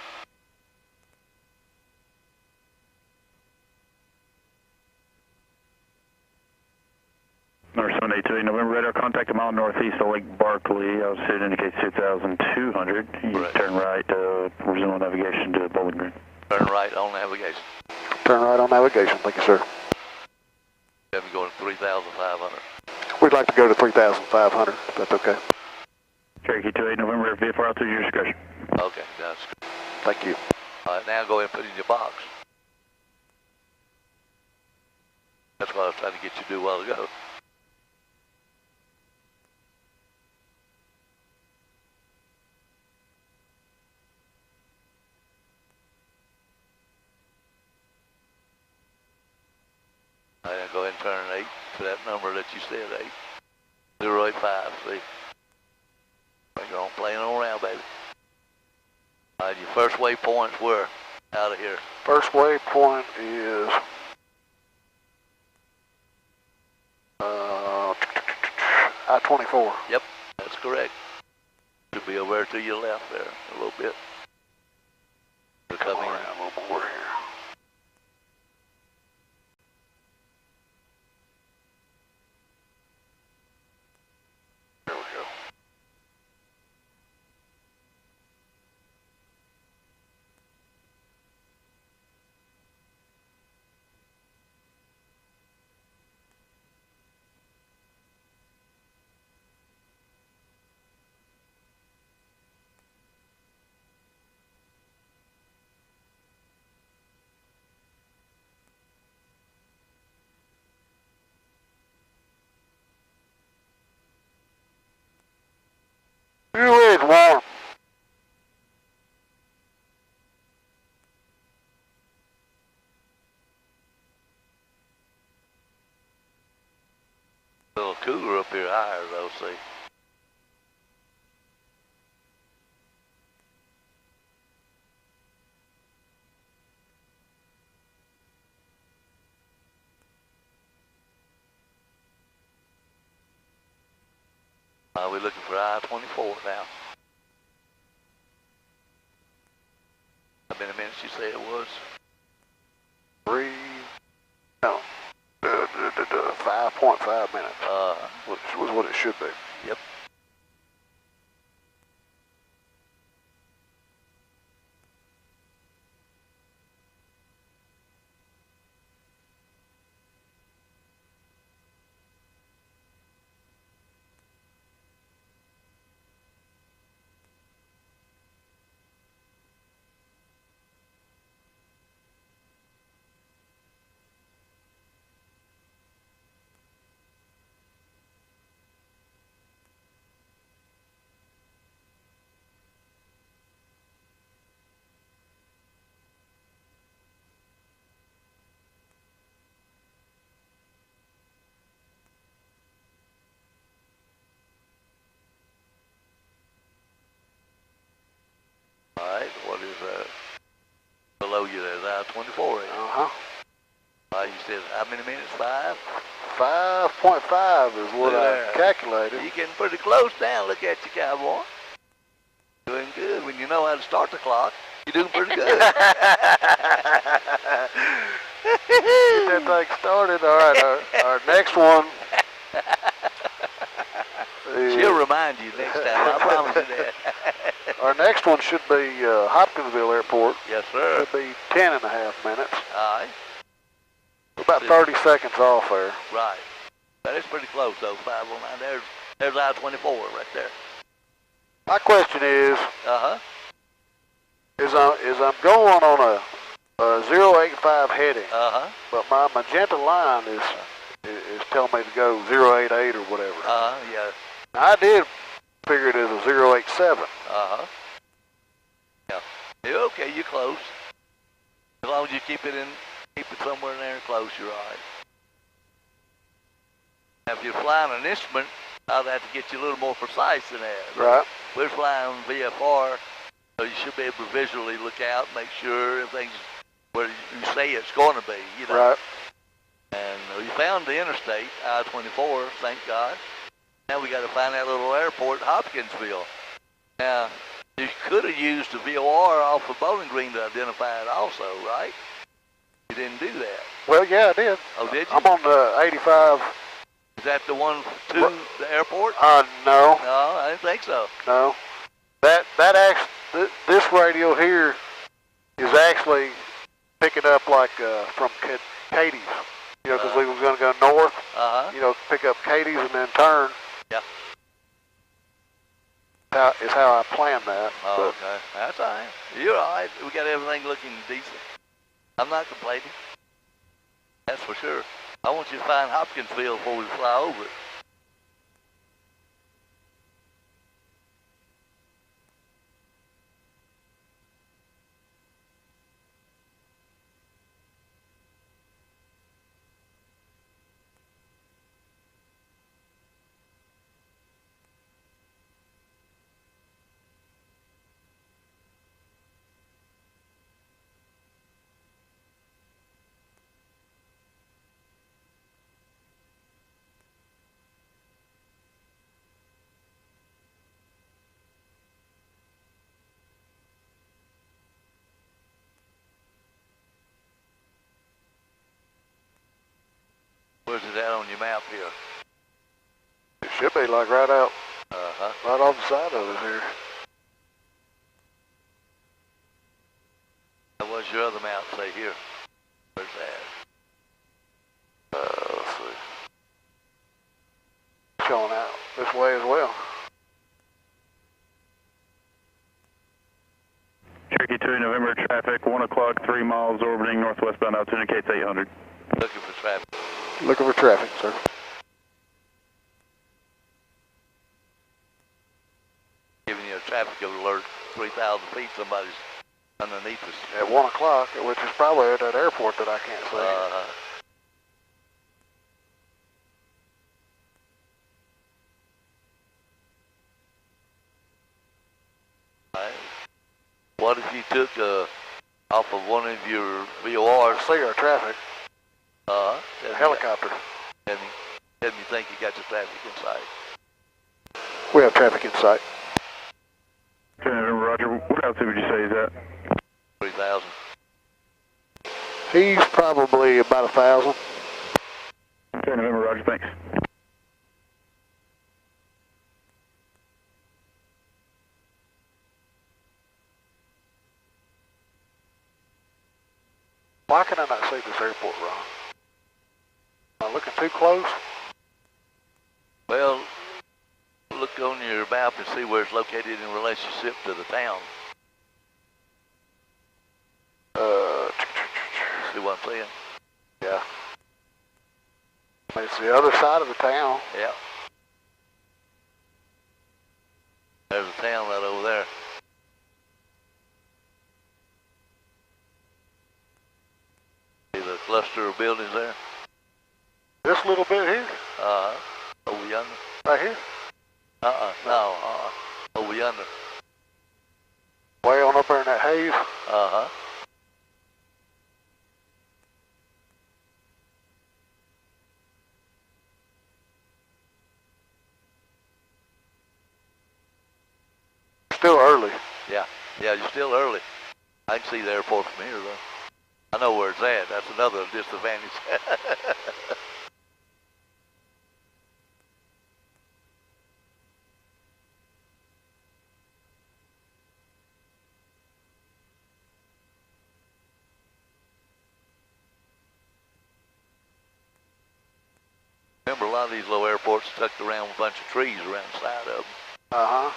Number 7828 November, radar contact a mile northeast of Lake Barkley. Altitude indicates 2,200. You turn right, resume navigation to Bowling Green. Turn right on navigation. Turn right on navigation, thank you, sir. Have you go to 3,500. We'd like to go to 3,500, if that's okay. Cherokee 28 November, VFR altitude, your discretion. Okay, that's good. Thank you. All right, now go ahead and put it in your box. That's what I was trying to get you to do a while ago. All right, now go ahead and turn 8 to that number that you said, 085, see? You're on playing on around, baby. All right, your first waypoints were out of here. First waypoint is I-24. Yep, that's correct. Should be over to your left there a little bit. Come around a little more here. There we go. It's warm. A little cooler up here higher though, see. We're looking for I-24 now. How many minutes you say it was? 5.5 minutes. Which was what it should be. Yep. Alright, what is below you there's I-24 right? You said how many minutes? 5? 5.5 is what I calculated. You getting pretty close down, look at you, cowboy. Doing good. When you know how to start the clock, you're doing pretty good. Get that thing started. Alright, our next one. She'll remind you next time, I promise you that. Our next one should be Hopkinsville Airport. Yes, sir. Should be 10.5 minutes. All right. About 30 seconds off there. Right. That is pretty close, though, 509. There's I-24 right there. My question is, is I'm going on a 085 heading, but my magenta line is telling me to go 088 or whatever. Yeah. I did figure it as a 087. Yeah. You're okay, you're close. As long as you keep it Keep it somewhere in there close, you're right. Now, if you're flying an instrument, I'll have to get you a little more precise than that. Right. We're flying VFR, so you should be able to visually look out, make sure everything's where you say it's going to be, you know. Right. And we found the interstate, I-24, thank God. Now we got to find that little airport, Hopkinsville. Now, you could have used the VOR off of Bowling Green to identify it also, right? You didn't do that. Well, yeah, I did. Oh, did you? I'm on the 85. Is that the one to the airport? No. No, I didn't think so. No. This radio here is actually picking up like from Katie's. You know, because we were going to go north. You know, pick up Katie's and then turn. Yeah. Is how I planned that. Oh, okay. That's all right. You're all right. We got everything looking decent. I'm not complaining. That's for sure. I want you to find Hopkinsville before we fly over it. Where's it at on your map here? It should be like right out, right off the side of it here. What's your other map say here? Where's that? Let's see. Showing out this way as well. Cherokee 2, November traffic, 1 o'clock, 3 miles orbiting northwestbound, altitude indicates 800. Looking for traffic. Looking for traffic, sir. Giving you a traffic alert, 3,000 feet, somebody's underneath us. At 1 o'clock, which is probably at that airport that I can't see. What if you took off of one of your VORs? I see our traffic. The helicopter. And you think you got your traffic in sight? We have traffic in sight. Okay, November, Roger. What altitude would you say is that? 3,000. He's probably about 1,000. Okay, November, Roger. Thanks. Why can I not see this airport, Ron? Am I looking too close? Well, look on your map and see where it's located in relationship to the town. See what I'm saying? Yeah. It's the other side of the town. Yeah. There's a town right over there. See the cluster of buildings there? This little bit here? Over yonder. Right here? No, over yonder. Way on up there in that haze? Still early. Yeah, you're still early. I can see the airport from here, though. I know where it's at. That's another disadvantage. Remember, a lot of these little airports tucked around with a bunch of trees around the side of them.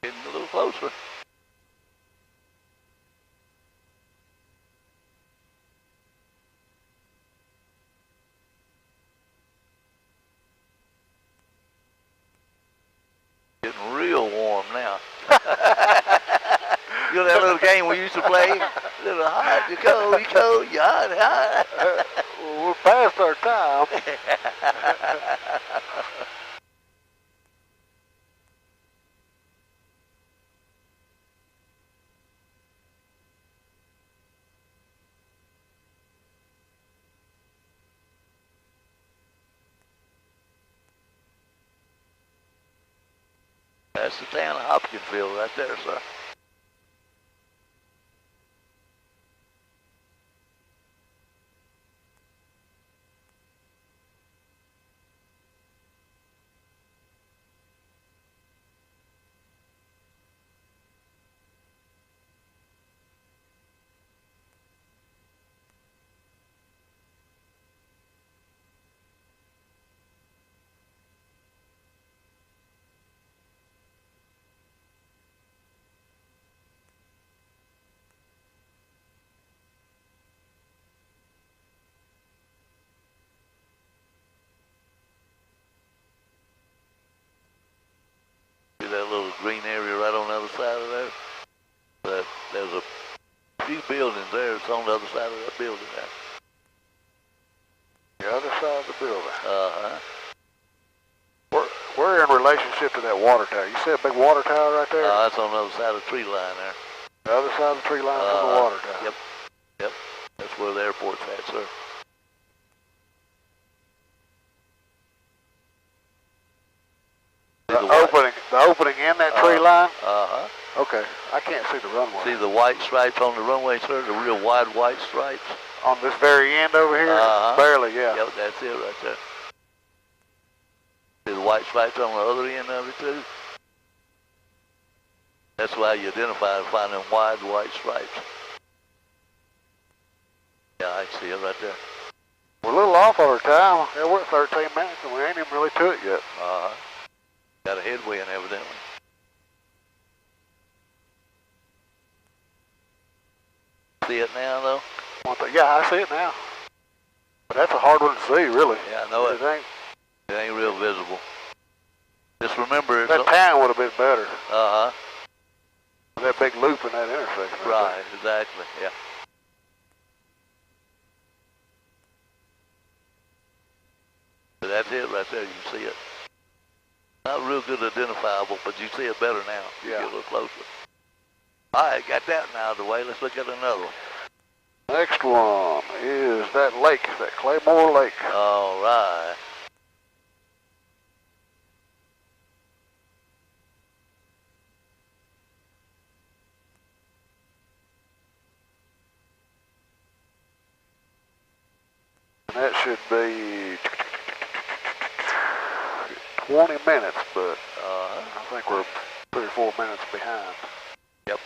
Getting a little closer. game we used to play. Little hot, you cold, you hot. Well, we're past our time. That's the town of Hopkinsville right there, sir. See that little green area right on the other side of there? But there's a few buildings there. It's on the other side of that building there. The other side of the building. Uh-huh. We're in relationship to that water tower. You see a big water tower right there? That's on the other side of the tree line there. The other side of the tree line from the water tower. Yep. Yep. That's where the airport's at, sir. The opening in that tree line? Uh-huh. Okay. I can't see the runway. See the white stripes on the runway, sir? The real wide white stripes? On this very end over here? Barely, yeah. Yep, that's it right there. See the white stripes on the other end of it, too? That's why you identify and find them wide white stripes. Yeah, I see it right there. We're a little off on our time. Yeah, we're at 13 minutes and we ain't even really to it yet. Uh-huh. Got a headwind, evidently. See it now, though? Yeah, I see it now. But that's a hard one to see, really. Yeah, I know it. It ain't real visible. Just remember it's... That town would have been better. Uh-huh. That big loop in that intersection. Right, exactly, yeah. But that's it right there, you can see it. Not real good identifiable, but you see it better now. You get a little closer. All right, got that one out of the way. Let's look at another one. Next one is that lake, that Claymore Lake. All right. And that should be 20 minutes, but I think we're 3 or 4 minutes behind. Yep.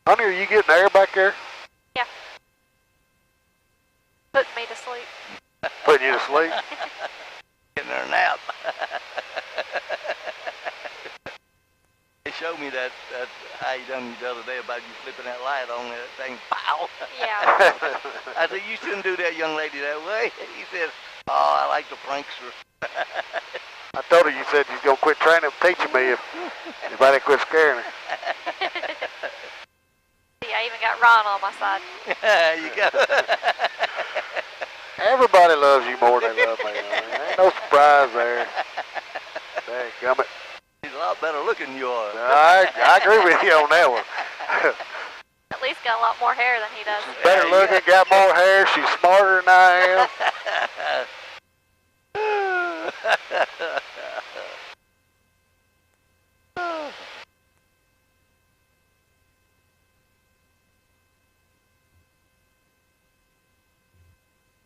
Honey, are you getting air back there? Yeah. Putting me to sleep. Putting you to sleep? Getting her a nap. They showed me that how you done the other day about you flipping that light on that thing. Pow! Yeah. I said, you shouldn't do that young lady that way. He said, oh, I like the prankster. I told her you said you're going to quit training, teaching me if I didn't quit scaring her. See, I even got Ron on my side. You go. Everybody loves you more than they love me. Ain't no surprise there. Dadgummit. He's a lot better looking than you are. I agree with you on that one. At least got a lot more hair than he does. She's better looking, got more hair, she's smarter than I am.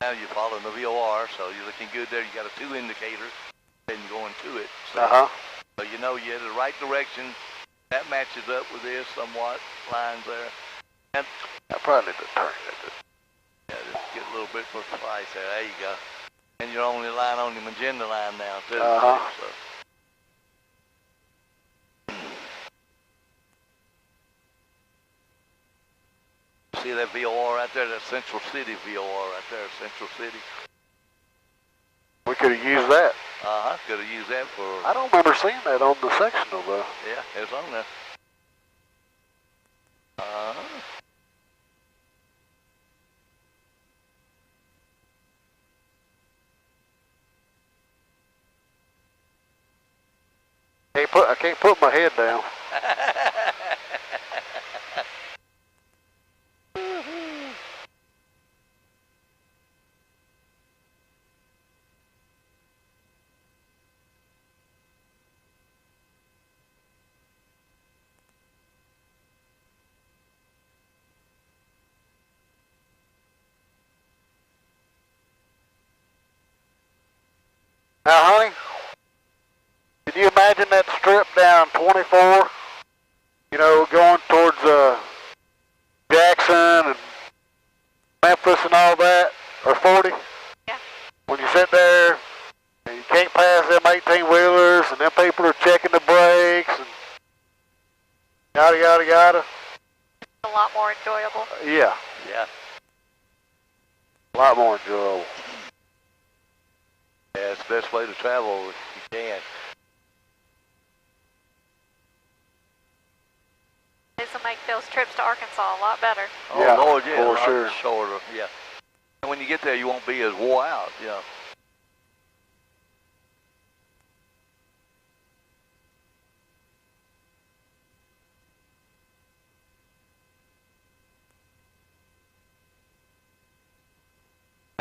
Now you're following the VOR, so you're looking good there. You got a 2 indicator, and you're going to it. So, so you know you're in the right direction. That matches up with this somewhat, lines there. And I probably need to turn it. yeah, just get a little bit for slice there. There you go. And you're only line on the magenta line now too. So. See that VOR right there? That's Central City VOR right there, Central City. We could have used that. Could have used that for... I don't remember seeing that on the sectional though. Yeah, it's on there. I can't put my head down. Now, honey, can you imagine that strip down 24? You know, going towards Jackson and Memphis and all that, or 40? Yeah. When you sit there and you can't pass them 18-wheelers and them people are checking the brakes and yada, yada, yada. A lot more enjoyable. Yeah. Yeah. A lot more enjoyable. Yeah, it's the best way to travel if you can. This will make those trips to Arkansas a lot better. Oh, yeah, Lord, yeah, for a lot sure. shorter, yeah. And when you get there, you won't be as wore out, yeah.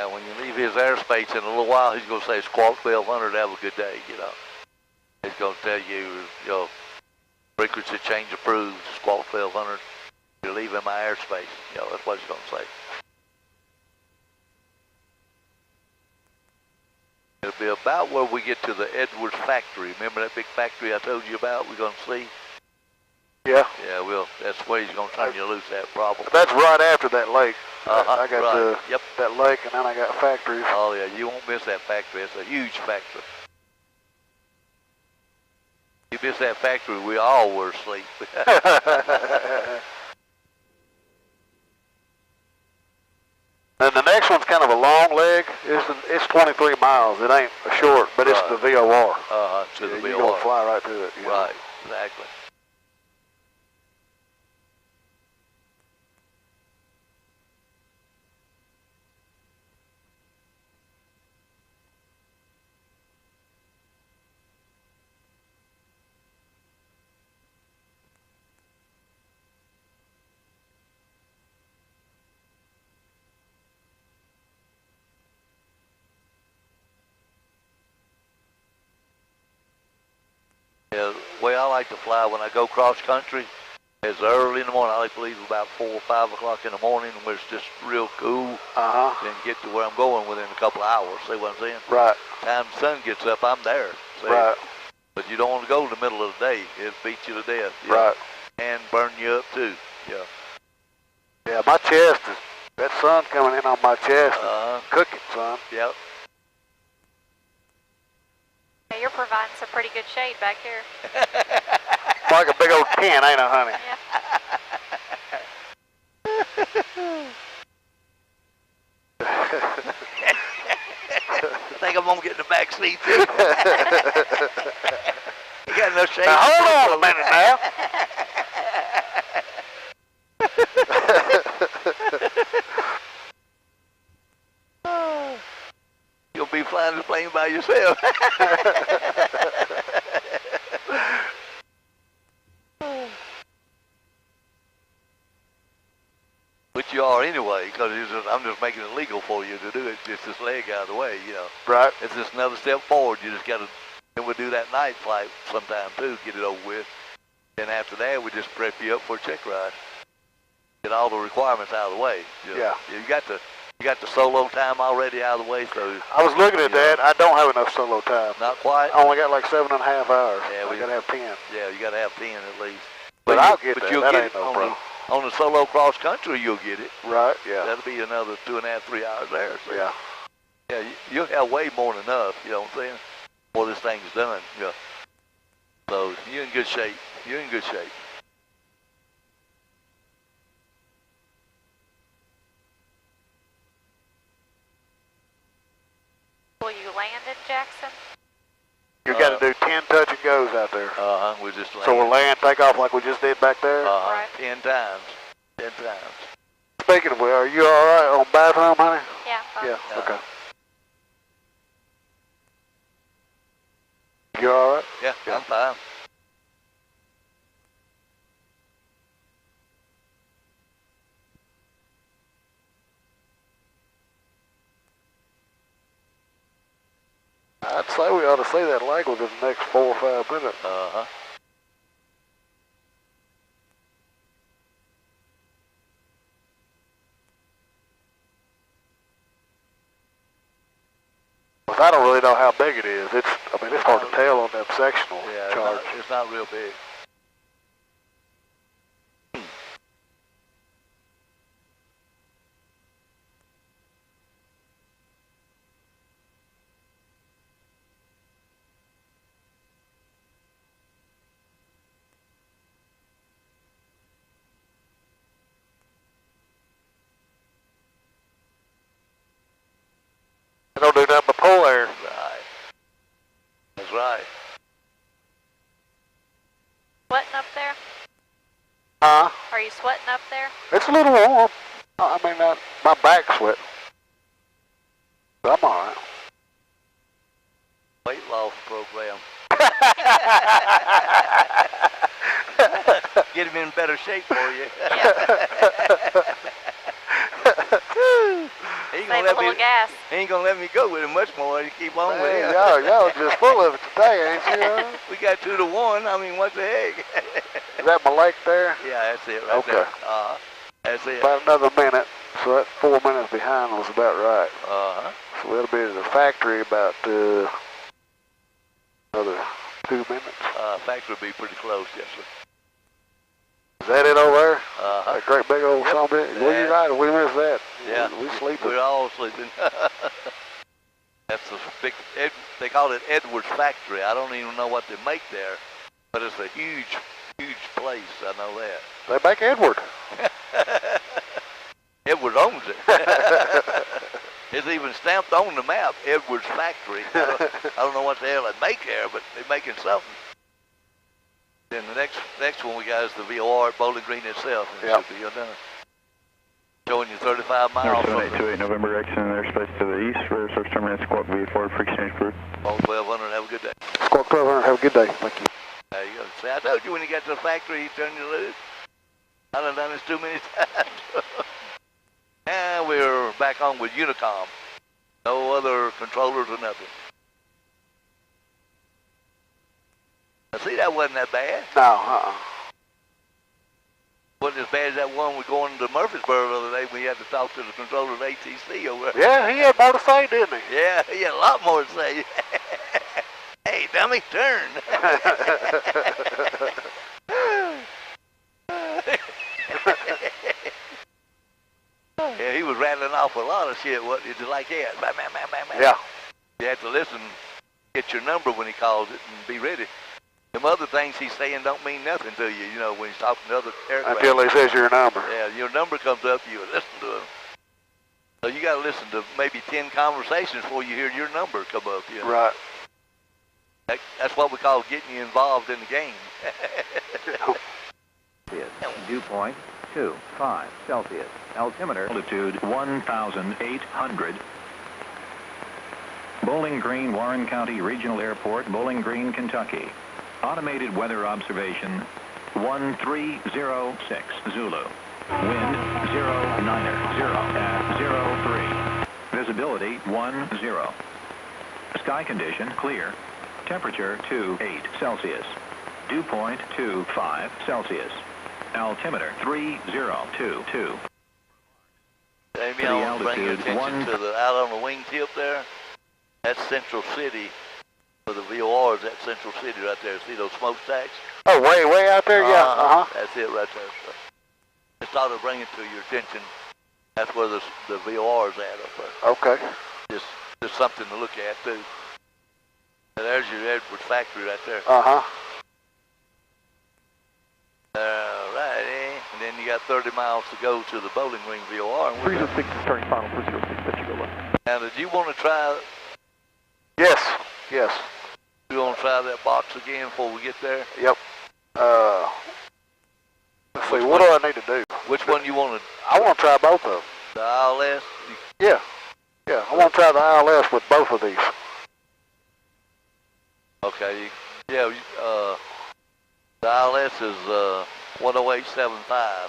And when you leave his airspace in a little while, he's going to say, squawk 1200, have a good day, you know. He's going to tell you, you know, frequency change approved, squawk 1200, you're leaving my airspace. You know, that's what he's going to say. It'll be about where we get to the Edwards factory. Remember that big factory I told you about we're going to see? Yeah. Yeah, well, that's where he's going to turn you loose that problem. That's right after that lake. I got right. that lake, and then I got factories. Oh, yeah, you won't miss that factory. It's a huge factory. You miss that factory, we all were asleep. And the next one's kind of a long leg. It's 23 miles. It ain't a short, but it's the VOR. To the VOR. You're going to fly right to it. Right, exactly. Yeah, the way I like to fly when I go cross country is early in the morning. I like to leave about 4 or 5 o'clock in the morning where it's just real cool. Then get to where I'm going within a couple of hours. See what I'm saying? Right. Time the sun gets up, I'm there. See? Right. But you don't want to go in the middle of the day. It'll beat you to death. Yeah. Right. And burn you up too. Yeah. Yeah, my chest is, that sun coming in on my chest is cooking, son. Yep. Yeah, you're providing some pretty good shade back here. It's like a big old tent, ain't it, honey? I think I'm going to get in the back seat too. You got no shade. Now, hold on a minute now. You'll be flying the plane by yourself. Which you are anyway, because I'm just making it legal for you to do it. Just this leg out of the way, you know. Right. It's just another step forward. You just got to, and we'll do that night flight sometime too, get it over with. Then after that, we just prep you up for a check ride. Get all the requirements out of the way. You know. Yeah. You got the solo time already out of the way, so. I was looking at that. I don't have enough solo time. Not quite. I only got like 7.5 hours. Yeah, I got to have 10. Yeah, you got to have 10 at least. But I'll get that. You'll That get ain't it no on problem. On the solo cross country, you'll get it. Right, yeah. That'll be another 2.5, 3 hours there. So. Yeah. Yeah, you'll have way more than enough, you know what I'm saying, before this thing's done. Yeah. So you're in good shape. You're in good shape. Will you land in Jackson? You got to do 10 touch and goes out there. We just land. So we'll land, take off like we just did back there? Right. 10 times. 10 times. Speaking of, are you all right on bathroom, honey? Yeah. Fine. Yeah, okay. You all right? Yeah, I'm fine. I'd say we ought to see that lake within the next 4 or 5 minutes. I don't really know how big it is. It's hard to tell on them sectional charts. It's not real big. They don't do nothing but pull air. Right. That's right. Sweating up there? Huh? Are you sweating up there? It's a little warm. I mean, my back's sweating. But I'm all right. Weight loss program. Get him in better shape for you. Save a little gas. He ain't gonna let me go with him much more. You keep on with him. Y'all just full of it today, ain't you? We got 2 to 1. I mean, what the heck? Is that my lake there? Yeah, that's it right there. That's it. About another minute, so that 4 minutes behind was about right. So we'll be at the factory about another 2 minutes. Factory will be pretty close, yes, sir. Is that it over there? That great big old zombie? Well, you're right, we missed that. Yeah, we sleeping. We're all sleeping. That's a big, they call it Edwards Factory. I don't even know what they make there, but it's a huge, huge place. I know that. They make Edward. Edward owns it. It's even stamped on the map, Edwards Factory. I don't know what the hell they make there, but they're making something. Then the next one we got is the VOR at Bowling Green itself. And it should be done. Showing you 35 miles. 7828 November, X in airspace to the east. Radar source terminates, squawk V4 for exchange approved. All 1200, have a good day. Squawk 1200, have a good day. Thank you. There you go. See, I told you when you got to the factory, you turn you loose. I done this too many times. And we're back on with Unicom. No other controllers or nothing. Now, see, that wasn't that bad. No, Wasn't as bad as that one we going to Murfreesboro the other day when you had to talk to the controller's ATC over there. Yeah, he had more to say, didn't he? Yeah, he had a lot more to say. Hey, dummy, turn. Yeah, he was rattling off a lot of shit, what you just like that. Bam, bam, bam, bam, bam. Yeah. You have to listen, get your number when he calls it, and be ready. Them other things he's saying don't mean nothing to you, you know, when he's talking to other aircraft. Until he says your number. Yeah, your number comes up, you listen to him. So you got to listen to maybe 10 conversations before you hear your number come up. You know? Right. That's what we call getting you involved in the game. Dew point 25 Celsius. Altimeter altitude 1,800. Bowling Green, Warren County Regional Airport, Bowling Green, Kentucky. Automated weather observation 1306 Zulu. Wind 090 at 03. Visibility 10. Sky condition clear. Temperature 28 Celsius. Dew point 25 Celsius. Altimeter 3022. Amy, I'll bring your attention to the out on the wingtip there. That's Central City. For the VORs, that's Central City right there. See those smokestacks? Oh, way out there? Yeah. That's it right there. So. Just thought I'd bring it to your attention. That's where the VOR is at up there. Okay. Just something to look at too. And there's your Edwards factory right there. Uh-huh. Alrighty. And then you got 30 miles to go to the Bowling Green VOR. 306 is turning final for 06. That you go left. Now, did you want to try? Yes. Yes. You want to try that box again before we get there? Yep. Let's see. What do I need to do? Which one you want to? I want to try both of them. The ILS? Yeah. Yeah. I want to try the ILS with both of these. Okay. Yeah. The ILS is 108.75.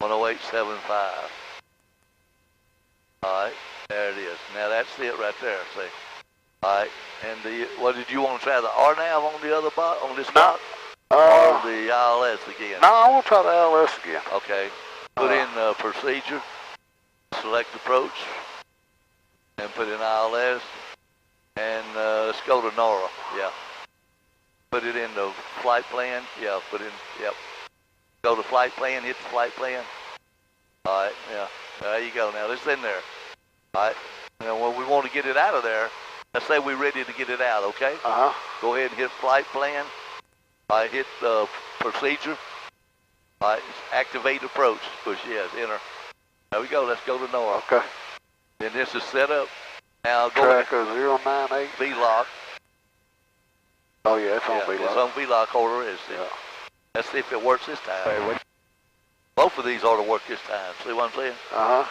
108.75. All right. There it is. Now that's it right there. See. All right. And what did you want to try? The RNAV on the other box on this box? Or the ILS again? No, I want to try the ILS again. Okay. Put in procedure, select approach, and put in ILS, and let's go to NORA. Yeah. Put it in the flight plan. Yeah. Put in. Yep. Go to flight plan. Hit the flight plan. All right. Yeah. There you go. Now it's in there. All right. Now when we want to get it out of there, let's say we're ready to get it out. Okay. Uh-huh. Go ahead and hit flight plan. I hit procedure. Activate approach. Push yes, enter. There we go. Let's go to NORA. Okay. Then this is set up. Now go Track ahead. 098. VLOC. Oh yeah, it's on It's VLOC. on VLOC order. Yeah. Let's see if it works this time. Both of these ought to work this time. See what I'm saying? Uh-huh.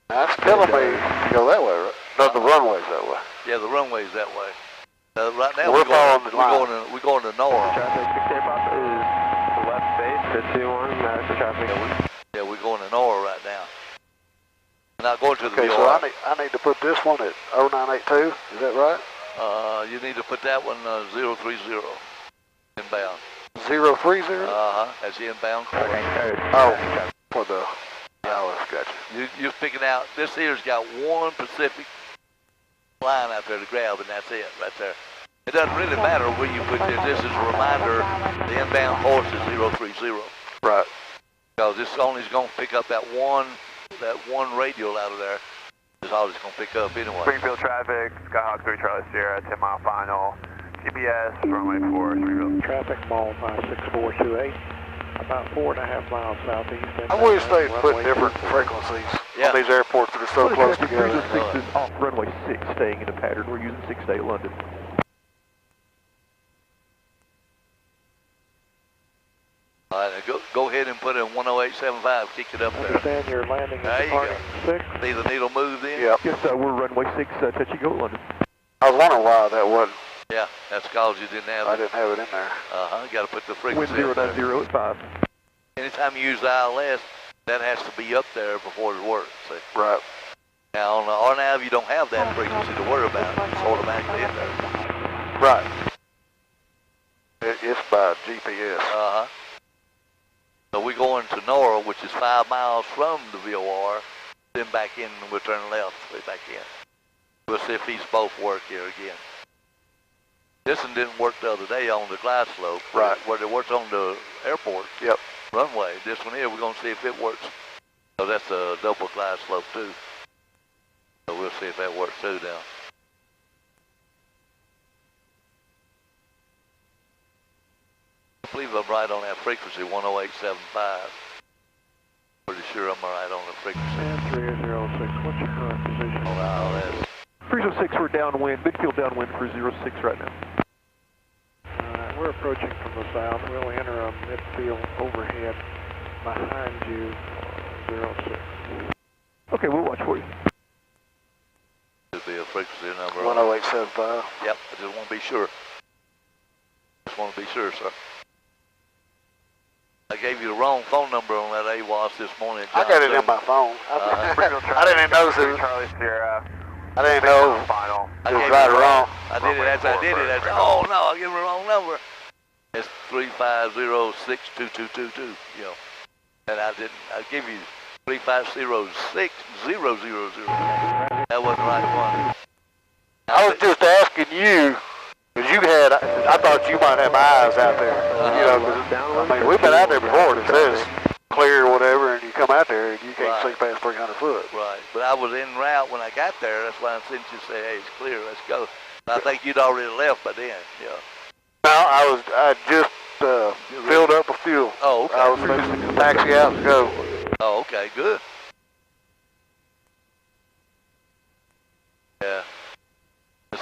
That's telling me to go that way, right? No, the runway's that way. Yeah, the runway's that way. Right now We're following the line. we're going to NORA. Traffic 6 aircraft is the left base, 21, that's the traffic. Yeah, we're going to NORA right now. We're not going to the Okay, VOR. so I need to put this one at 0982. Is that right? You need to put that one 030 inbound. 030? That's the inbound course. Oh, for the ILS, gotcha. You're picking out, this here's got one Pacific line out there to grab, and that's it right there. It doesn't really matter where you put this. This is a reminder the inbound course is 030. Right. Because this only is going to pick up that one radial out of there. It's all it's going to pick up anyway. Springfield traffic, Skyhawk 3 Charlie Sierra, 10 mile final. GPS, runway 4, Springfield. Traffic mall 56428, about 4.5 miles southeast. I wish they'd put different frequencies on these airports that are so close together. 306 is off runway 6, staying in a pattern. We're using 6-8 London. All right, now go ahead and put in 108.75. Kick it up there. Understand you're landing There at you go. departing 6. See the needle move then? Yep. Yes, we're runway 6, touch and go London. I was wondering why that wasn't. Yeah, that's because you didn't have I it. didn't have it in there. You got to put the Wind frequency up there. 090 at 5. Anytime you use the ILS, that has to be up there before it works. See? Right. Now on the RNAV, you don't have that frequency to worry about. It's automatically in there. Right. It's by GPS. So we're going to NORA, which is 5 miles from the VOR, then back in and we'll turn left, back in. We'll see if these both work here again. This one didn't work the other day on the glide slope. Right. Where it works on the airport. Yep. Runway. This one here, we're going to see if it works. So that's a double glide slope too. So we'll see if that works too now. I believe I'm right on that frequency, 108.75. Pretty sure I'm right on the frequency. And 306, what's your current position? On ILS. 306, we're downwind, midfield downwind for 06 right now. We're approaching from the south. We'll enter a midfield overhead behind you, 06. Okay, we'll watch for you. Should be a frequency number. 108.75. Yep, I just want to be sure. Just want to be sure, sir. I gave you the wrong phone number on that AWAS this morning. I got it in my phone. I didn't know it was. Charlie Sierra. I didn't know Final. it was right or wrong. I did it after I did it. Oh no, I gave him the wrong number. It's 35062222. You know, and I didn't. I give you 35060000. That wasn't the right one. I was just asking you, because you had, I thought you might have eyes out there. You know, 'cause, I mean, we've been out there before. It says clear or whatever. foot. Right, but I was en route when I got there. That's why I sent you to say, hey, it's clear, let's go. I think you'd already left by then, yeah. No, I just filled up with fuel. Oh, okay. I was fixing to taxi out and go. Oh, okay, good. Yeah.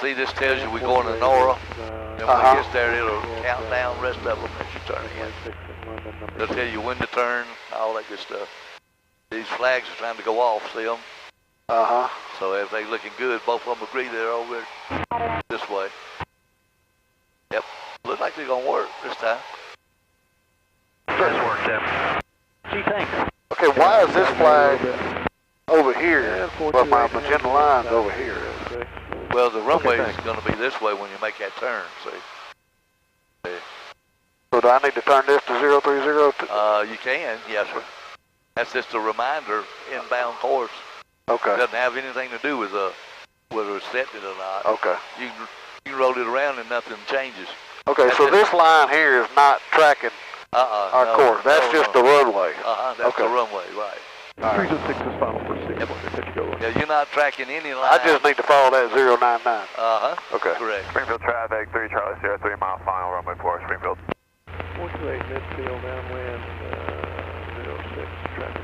See, this tells you we're going to Nora. And when it gets there, it'll count down the rest of them as you turn in. It'll tell you when to turn, all that good stuff. These flags are trying to go off, see them? Uh-huh. So everything's looking good. Both of them agree they're over this way. Yep. Looks like they're going to work this time. Nice work, Tim. Gee, thanks. Okay, why is this flag over here, but my magenta line's over here? Well, the runway is going to be this way when you make that turn, see? So do I need to turn this to 030? You can, yes, sir. That's just a reminder, inbound course. Okay. It doesn't have anything to do with whether it's setting it or not. Okay. You can roll it around and nothing changes. Okay, so this line here is not tracking our course. That's just the runway. That's the runway, right. All right. 6 is final for 6. Yeah, you're not tracking any line. I just need to follow that 099. Okay. Correct. Springfield traffic, 3 Charlie Sierra, 3 mile final, runway 4, Springfield. 428 midfield, downwind, 06, traffic.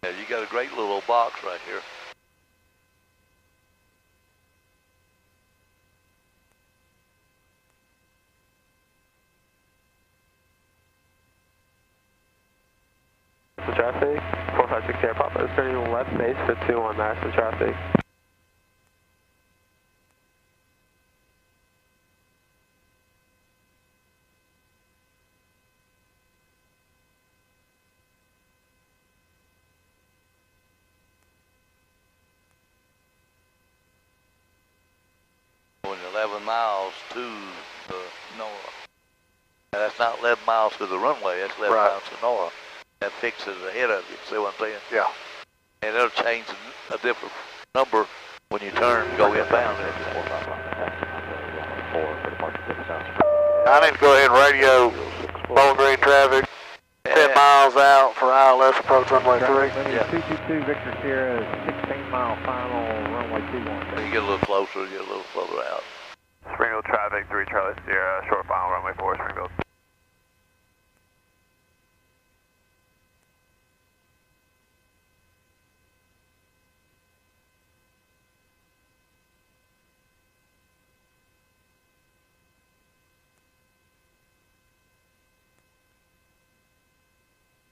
Yeah, you got a great little box right here. Traffic, 456 Air Papa, turning left base for 21 massive traffic. Going 11 miles to the Nora. Now, that's not 11 miles to the runway, that's 11 miles to Nora. That fixes ahead of you, see what I'm saying? Yeah. And it'll change a different number when you turn and go inbound. I need to go ahead and radio Bowling Green traffic, 10 miles out for ILS approach runway 3. Yeah. 222 Victor Sierra, 16-mile final, runway 21. You get a little closer, you get a little further out. Springfield traffic, 3 Charlie Sierra, short final, runway 4, Springfield.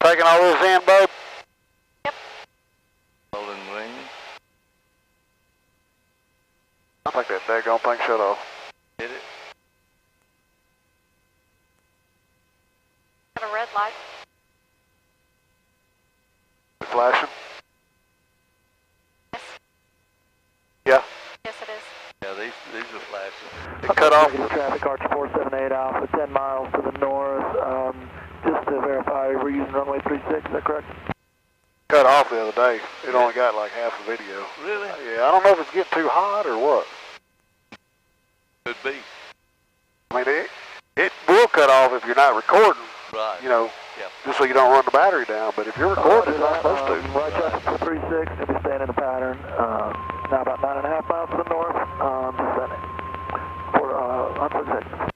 Taking all this in, bud? Bowling Green. I think that daggone thing shut off. Hit it. Have a red light. Flashing? Yes. Yeah. Yes, it is. Yeah, these are flashing. It cut off. Traffic Arch 478 Alpha, 10 miles to the north. Just to verify, we're using runway 36, is that correct? Cut off the other day. It only got like half a video. Really? Yeah, I don't know if it's getting too hot or what. Could be. I mean, it will cut off if you're not recording, Right. you know, Yeah. just so you don't run the battery down. But if you're recording, it's not supposed to. Right traffic for 36, if we staying in the pattern. Now about 9.5 miles to the north, descending. On 46.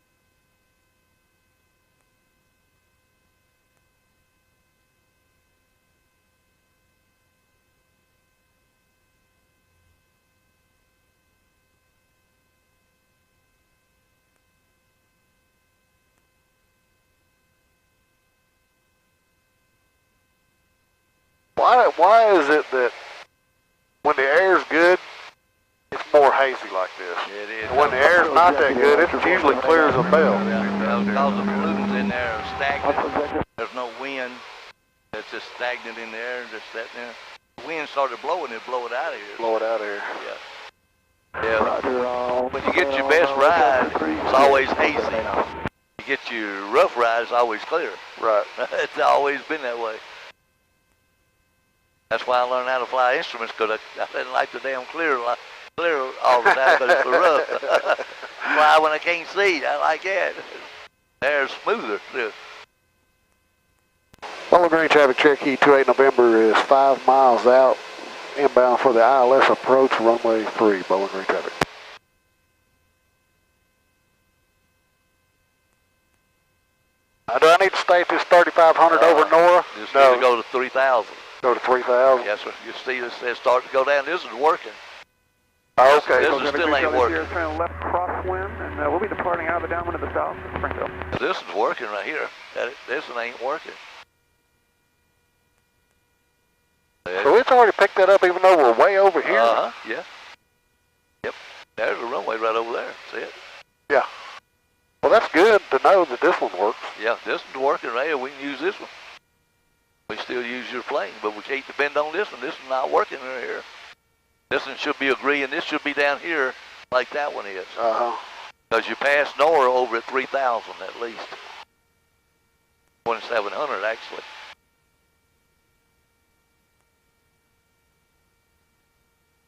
Why is it that when the air's good, it's more hazy like this? It is. And when the air's not that good, it's usually clear as a bell. Yeah, because the balloons in there are stagnant. There's no wind. It's just stagnant in the air and just sitting there. The wind started blowing, it blow it out of here. Blow it out of here. Yeah. Yeah. When you get your best ride, it's always hazy. You get your rough ride, it's always clear. Right. It's always been that way. That's why I learned how to fly instruments, because I didn't like the damn clear all the time, but it's for rough. Fly when I can't see, I like that. There's smoother. Yeah. Bowling Green traffic, Cherokee 28 November is 5 miles out, inbound for the ILS approach, runway 3, Bowling Green traffic. Do I need to stay at this 3500 over Nora? Just need to go to 3000. Go to 3000? Yes, sir. You see this is starting to go down. This is working. Oh, okay. This still ain't working. Turn left crosswind, and we'll be departing out of the downwind of the south, Springfield. This is working right here. This one ain't working. So it's already picked that up even though we're way over here? Yeah. Yep. There's a runway right over there. See it? Yeah. Well, that's good to know that this one works. Yeah, this one's working right here. We can use this one. We still use your plane, but we can't depend on this one. This one's not working right here. This one should be agreeing. This should be down here like that one is. Because you passed Nora over at 3,000 at least. 2,700 actually.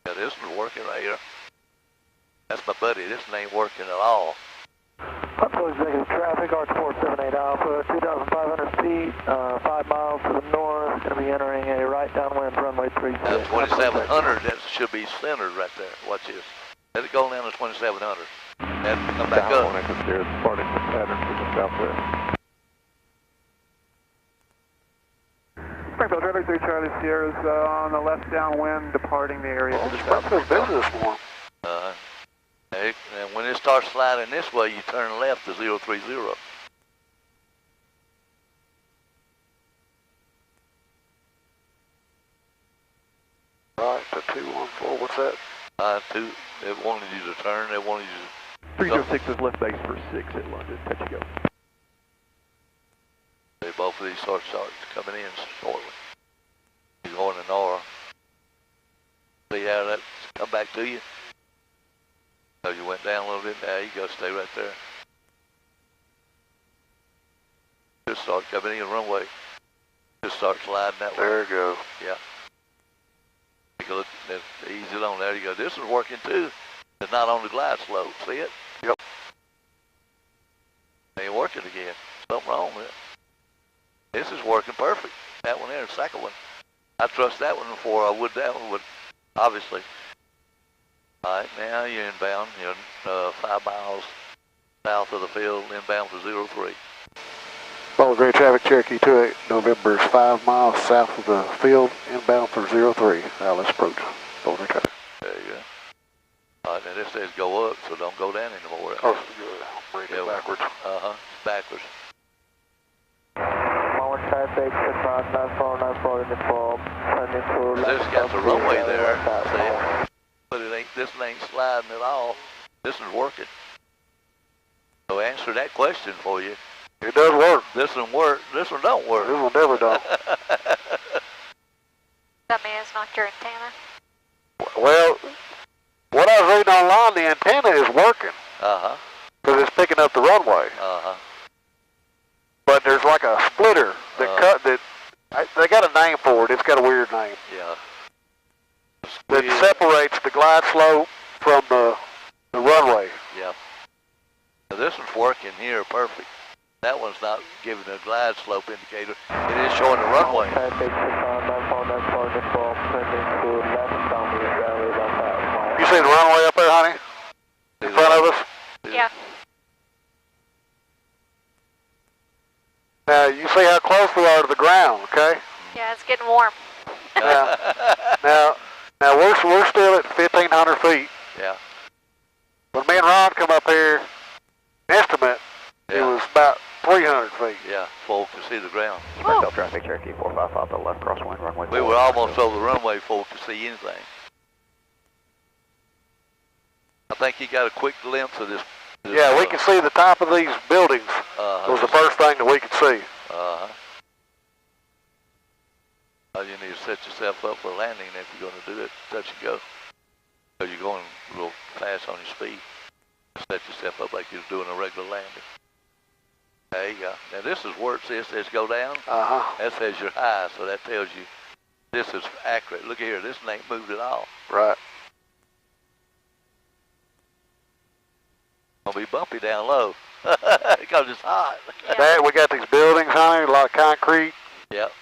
Yeah, this one's working right here. That's my buddy. This one ain't working at all. Buffalo executive traffic, Arch 478 Alpha, 2,500 feet, 5 miles to the north, going to be entering a right downwind runway 36. That's 2,700, that should be centered right there. Watch this. Let it go down to 2,700. Then come back up. Departing the pattern to the southwest. Springfield traffic 3 Charlie Sierra's on the left downwind, departing the area to the south. Springfield's been this one. And when it starts sliding this way, you turn left to 030. Right, to 214, what's that? They wanted you to turn, they wanted you to... 306 is left base for 6 at London, touch and go. Both of these start coming in shortly. You're going to Nora. See how that's come back to you? So you went down a little bit, there you go, stay right there. Just start coming in runway. Just start sliding that way. There you go. Yeah. Take a look, ease it on, there you go. This is working too. It's not on the glide slope, see it? Yep. Ain't working again. Something wrong with it. This is working perfect. That one there, the second one. I trust that one before I would that one, but obviously. All right, now you're inbound. You're 5 miles south of the field, inbound for 03. Bowling Green traffic, Cherokee 28 November is 5 miles south of the field, inbound for 03. Now let's approach Bowling Green traffic. There you go. All right, now this says go up, so don't go down anymore. Oh, good. Bring it backwards. Backwards. Traffic, 69494 in the fall, turning to This got the runway there, see? But this one ain't sliding at all. This is working. So answer that question for you. It does work. This one works. This one don't work. This one never don't. That means it's not your antenna. Well, what I was reading online, the antenna is working. Because it's picking up the runway. But there's like a splitter that they got a name for it. It's got a weird name. Yeah. That separates the glide slope from the runway. Yeah. Now this one's working here perfect. That one's not giving a glide slope indicator. It is showing the runway. You see the runway up there, honey? In front of us? Yeah. Now, you see how close we are to the ground, okay? Yeah, it's getting warm. Now we're still at 1,500 feet. Yeah. When me and Ron come up here, estimate, it was about 300 feet. Yeah, folks can see the ground. Springfield traffic, Cherokee 455, the left crosswind, runway 4. We were almost over the runway, folks could see anything. I think he got a quick glimpse of this. Yeah, we can see the top of these buildings. Was the first thing that we could see. You need to set yourself up for landing if you're going to do it, touch and go. So you're going real fast on your speed. Set yourself up like you're doing a regular landing. There you go. Now this is where it says go down. That says you're high, so that tells you this is accurate. Look here, this one ain't moved at all. Right. Gonna be bumpy down low. Because it's hot. Yeah. Dad, we got these buildings, honey, a lot of concrete. Yep.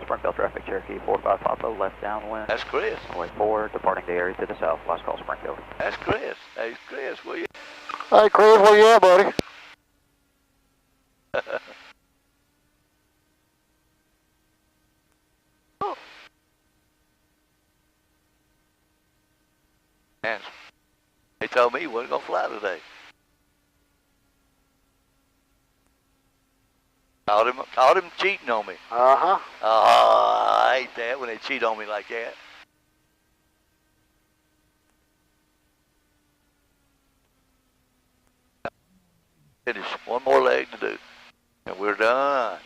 Springfield traffic, Cherokee 4550, left downwind. That's Chris. Runway 4, departing the area to the south. Last call, Springfield. That's Chris. Hey, Chris, will you? Hey, Chris, where you at, buddy? Man, they told me he wasn't going to fly today. Caught him cheating on me. Uh-huh. Oh, I hate that when they cheat on me like that. Finish. One more leg to do. And we're done.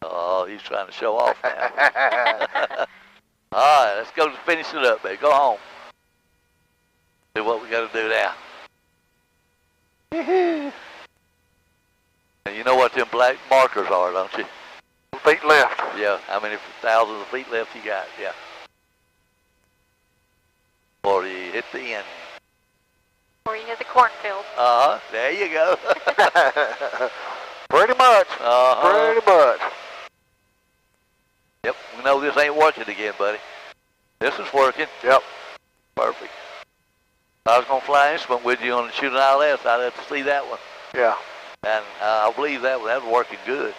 Oh, he's trying to show off now. All right, let's go finish it up, baby. Go home. Do what we got to do now. And you know what them black markers are, don't you? Feet left. Yeah, how many thousands of feet left you got? Yeah. Before you hit the end. Before you hit the cornfield. Uh-huh, there you go. Pretty much. Uh-huh. Pretty much. Yep, we know this ain't working again, buddy. This is working. Yep. Perfect. If I was going to fly an instrument with you on the shooting ILS, I'd have to see that one. Yeah. And I believe that was working good.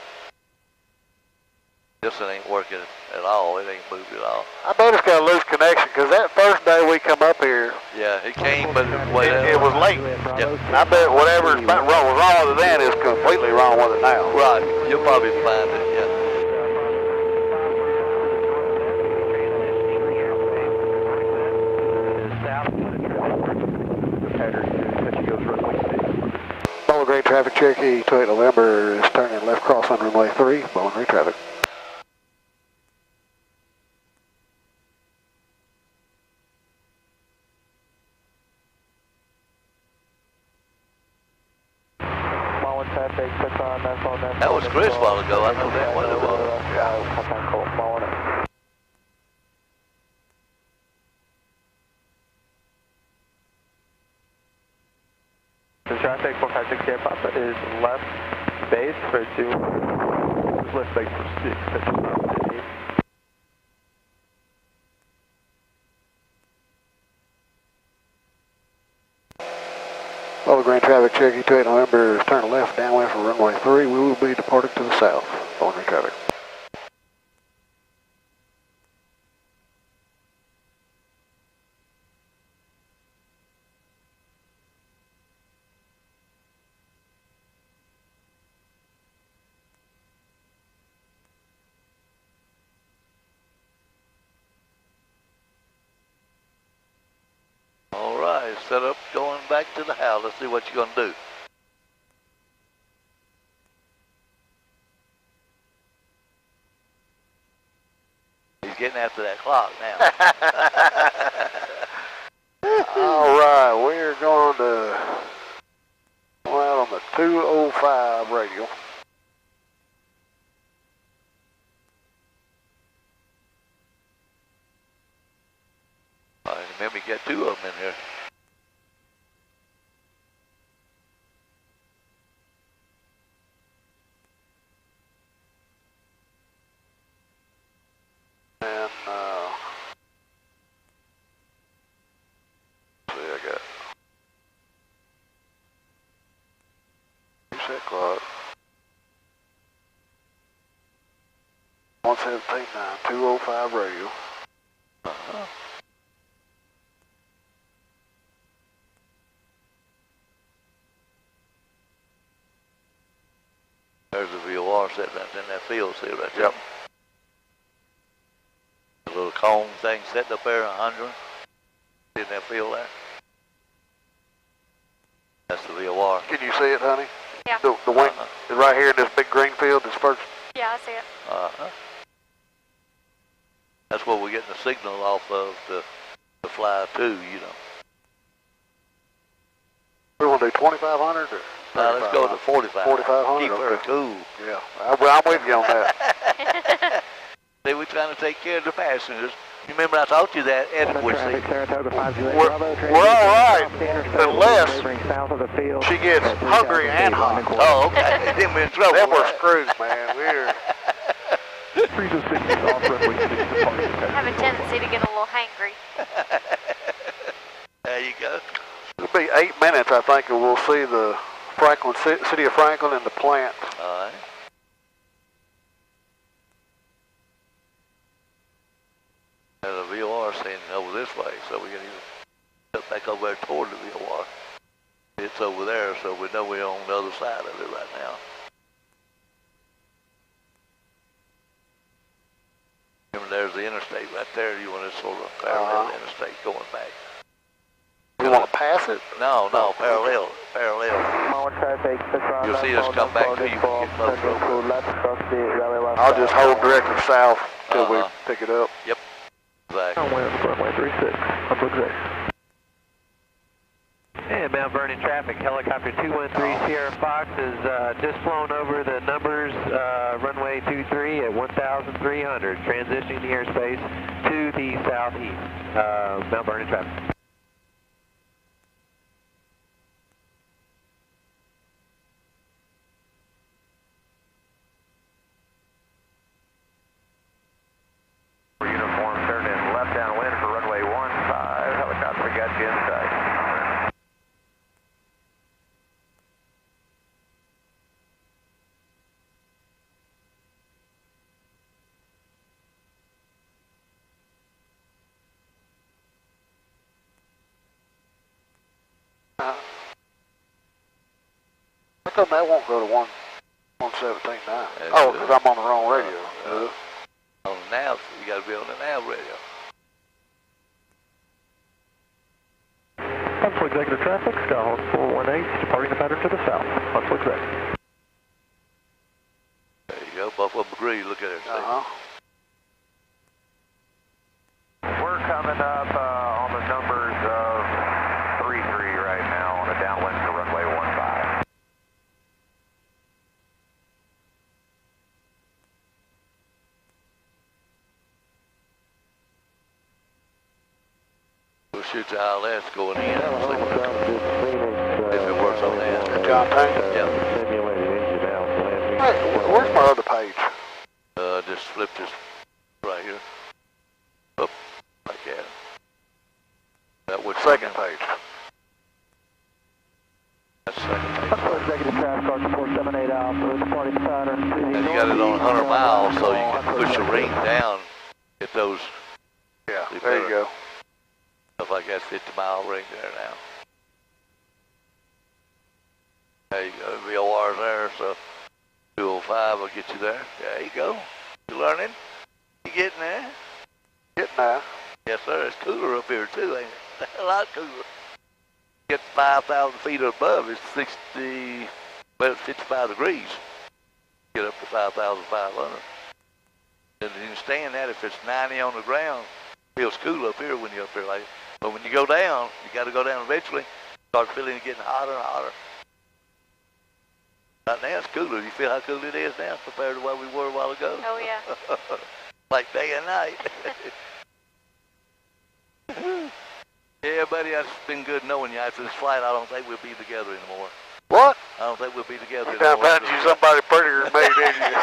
This one ain't working at all. It ain't moved at all. I bet it's got a loose connection, because that first day we come up here, Yeah, it came, but it was late. Yep. I bet whatever was wrong with it then is completely wrong with it now. Right, you'll probably find it, yeah. Bowling Green traffic, Cherokee 28 November is turning left cross on runway 3, Bowling Green traffic. That was Chris a while ago. I know that one it was. The traffic 456 Air Papa is left base for 2. Left base for 6. Bowling Green traffic, Cherokee 28 November is turning left downwind for runway 3. We will be departing to the south. Bowling Green traffic. All right, set up, going back to the house. Let's see what you're going to do. He's getting after that clock now. All right, we're going to go out on the 205 radial. All right, remember, you got 2 of them in here. And, see, I got 2 set clock. 117.9, 205 radial. Uh-huh. There's a VOR sitting in that field, see right there. Yep. A little cone thing sitting up there, 100. See in that field there? That's the VOR. Can you see it, honey? Yeah. The wing is right here in this big green field, this first. Yeah, I see it. Uh-huh. That's where we're getting the signal off of to fly to, you know. We want to do 2,500 or Let's go to 45. 4,500. Keep her okay. cool. Yeah, I'm with you on that. See, we're trying to take care of the passengers. You remember I taught you that adequacy. We're all right, unless she gets hungry and hot. Oh, okay. Then we're in trouble. Then we're screwed, man. We're... I have a tendency to get a little hangry. There you go. It'll be 8 minutes, I think, and we'll see the city of Franklin and the plant. All right. And the VOR standing over this way, so we can even step back over there toward the VOR. It's over there, so we know we're on the other side of it right now. Remember, there's the interstate right there. You want to sort of parallel the interstate going back. You want to pass it? No, parallel. You'll see us come back to you when you get closer over. I'll just hold directly south till we pick it up. Yep. Exactly. Runway 36, upward 6. And Mount Vernon traffic, helicopter 213 Sierra Fox has just flown over the numbers, runway 23 at 1,300, transitioning the airspace to the southeast. Mount Vernon traffic. Uniform, turn in left downwind for runway 15, helicopter got you inside. How come that won't go to 117.9? Oh, because I'm on the wrong radio. On the nav, you got to be on the nav radio. Huntsville Executive Traffic, Skyhawk 418, departing the pattern to the south. Huntsville Executive. There you go, Buffalo McGree, look at it. We're coming up on the numbers of 33 right now on a downwind for runway 15. We'll shoot the ILS going in. If it works on that. John Tank? Yeah. Hey, where's my other page? Just flip this right here. Up, like that. That would Second page. That's the second page. Executive Traffic, Archer 478 Alpha, departing the pattern. And you got it on 100 miles, so you can push the ring down, get those. Yeah, there you go. Stuff like that 50-mile ring there now. There you go, VOR's there, so 205 will get you there. There you go. You learning? You getting there? Getting there. Yes, sir. It's cooler up here, too, ain't it? A lot cooler. Get 5,000 feet above, it's 55 degrees. Get up to 5,500. And you can stand that if it's 90 on the ground. It feels cool up here when you're up here like that. But when you go down, you got to go down eventually. Start feeling it getting hotter and hotter. Right now it's cooler. You feel how cool it is now compared to what we were a while ago? Oh, yeah. Like day and night. Yeah, buddy, it's been good knowing you. After this flight, I don't think we'll be together anymore. What? I don't think we'll be together You done anymore. found you somebody prettier than me, didn't you?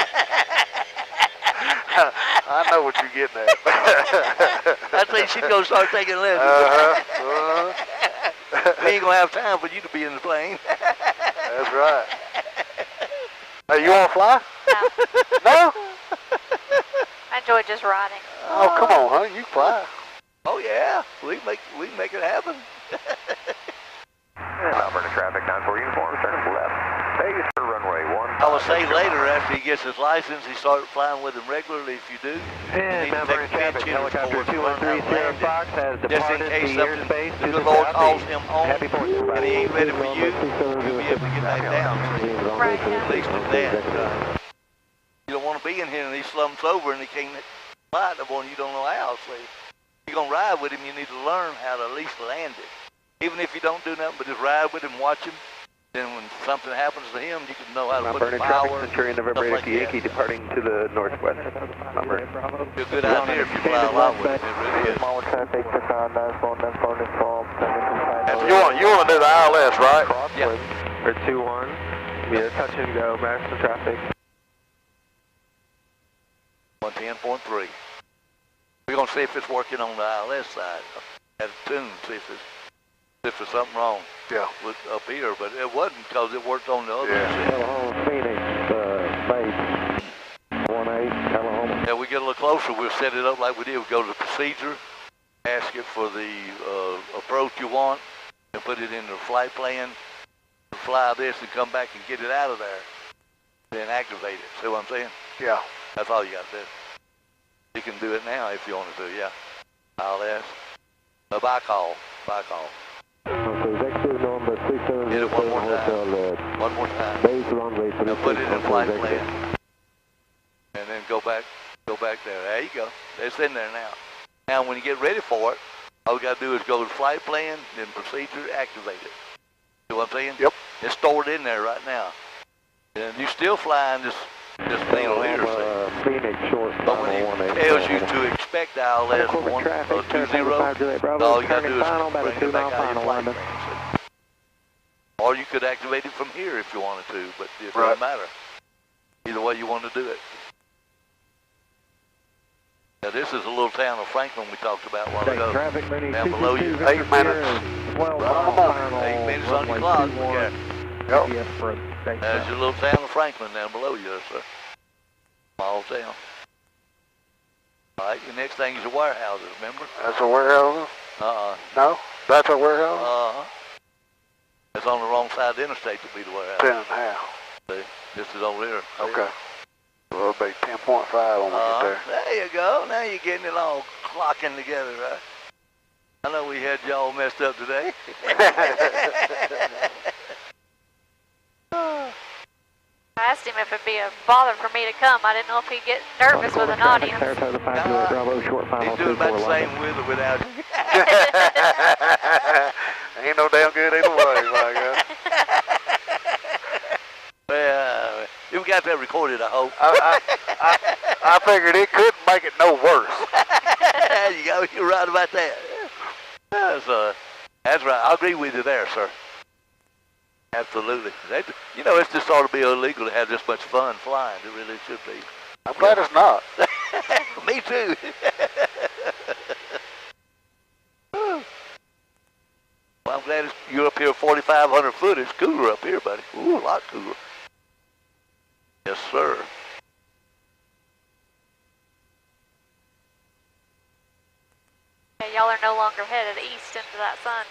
I know what you're getting at. I think she's going to start taking lessons. We ain't going to have time for you to be in the plane. That's right. Hey, you want to fly? No. No? I enjoy just riding. Oh, come on, honey. You fly. Oh, yeah. We can make it happen. Mount Vernon traffic, 94 uniform, turn left. Vegas for runway 15. I will say later, after he gets his license, he starts flying with him regularly. If you do, And Mount Vernon traffic, helicopter 213 Sierra Fox has just in departed case the something, airspace the to good the Lord calls southeast. him on, Happy 4th. and he ain't ready for you, you'll be able to get back down. Right, At yeah. least with that. You don't want to be in here and he slumps over and he can't fly the one you don't know how. So if you're going to ride with him, you need to learn how to at least land it. Even if you don't do nothing but just ride with him, watch him, Then when something happens to him, you can know how to Mount put the Vernon traffic, power. Centurion November stuff 8 like Yankee that. departing to the northwest. Mount Vernon. It's a good idea if you fly a lot with it. It really is. Smaller traffic, took on 9-4, this fall, You want to do the ILS, right? Yeah. Or 2-1. Yeah, touch and go, maximum traffic. 110.3. We're going to see if it's working on the ILS side. At a tune, see if there's something wrong with up here, but it wasn't because it worked on the other side. Oklahoma, Phoenix, base, 1-8, Oklahoma. Yeah, we get a little closer, we'll set it up like we did. We go to the procedure, ask it for the approach you want, and put it in the flight plan, fly this and come back and get it out of there, then activate it. See what I'm saying? Yeah. That's all you got to do. You can do it now if you want to, yeah. ILS. By call. Hit it one more time. One more time. Now put it in flight plan. And then go back there. There you go. It's in there now. Now when you get ready for it, all we got to do is go to flight plan, then procedure, activate it. See what I'm saying? Yep. It's stored in there right now. And you're still flying this needle here, see? Phoenix, short, But when it tells you to expect ILS 1 or 20, all you got to do is bring it back out of your flight plan. See? Or you could activate it from here if you wanted to, but it doesn't matter. Either way you want to do it. Now this is a little town of Franklin we talked about a while ago. Down below you. 8 minutes. 8 minutes on the clock. Yeah. Yep. There's your little town of Franklin down below you, sir. Small town. All right, the next thing is your warehouses, remember? That's a warehouse? No? That's a warehouse? It's on the wrong side of the interstate to be the warehouse. 10.5. See, this is over here. Okay. Well, it'll be 10.5 when we get there. There you go. Now you're getting it all clocking together, right? I know we had y'all messed up today. I asked him if it'd be a bother for me to come. I didn't know if he'd get nervous with an audience. He's doing about the same with or without you. Ain't no damn good either way, my God. Well, you got that recorded, I hope. I figured it couldn't make it no worse. You go, you're right about that. That's right. I agree with you there, sir. Absolutely. You know, it's just ought to be illegal to have this much fun flying. It really should be. I'm glad it's not. Me too. Well, I'm glad you're up here 4,500 foot. It's cooler up here, buddy. Ooh, a lot cooler. Yes, sir. Okay, y'all are no longer headed east into that sun.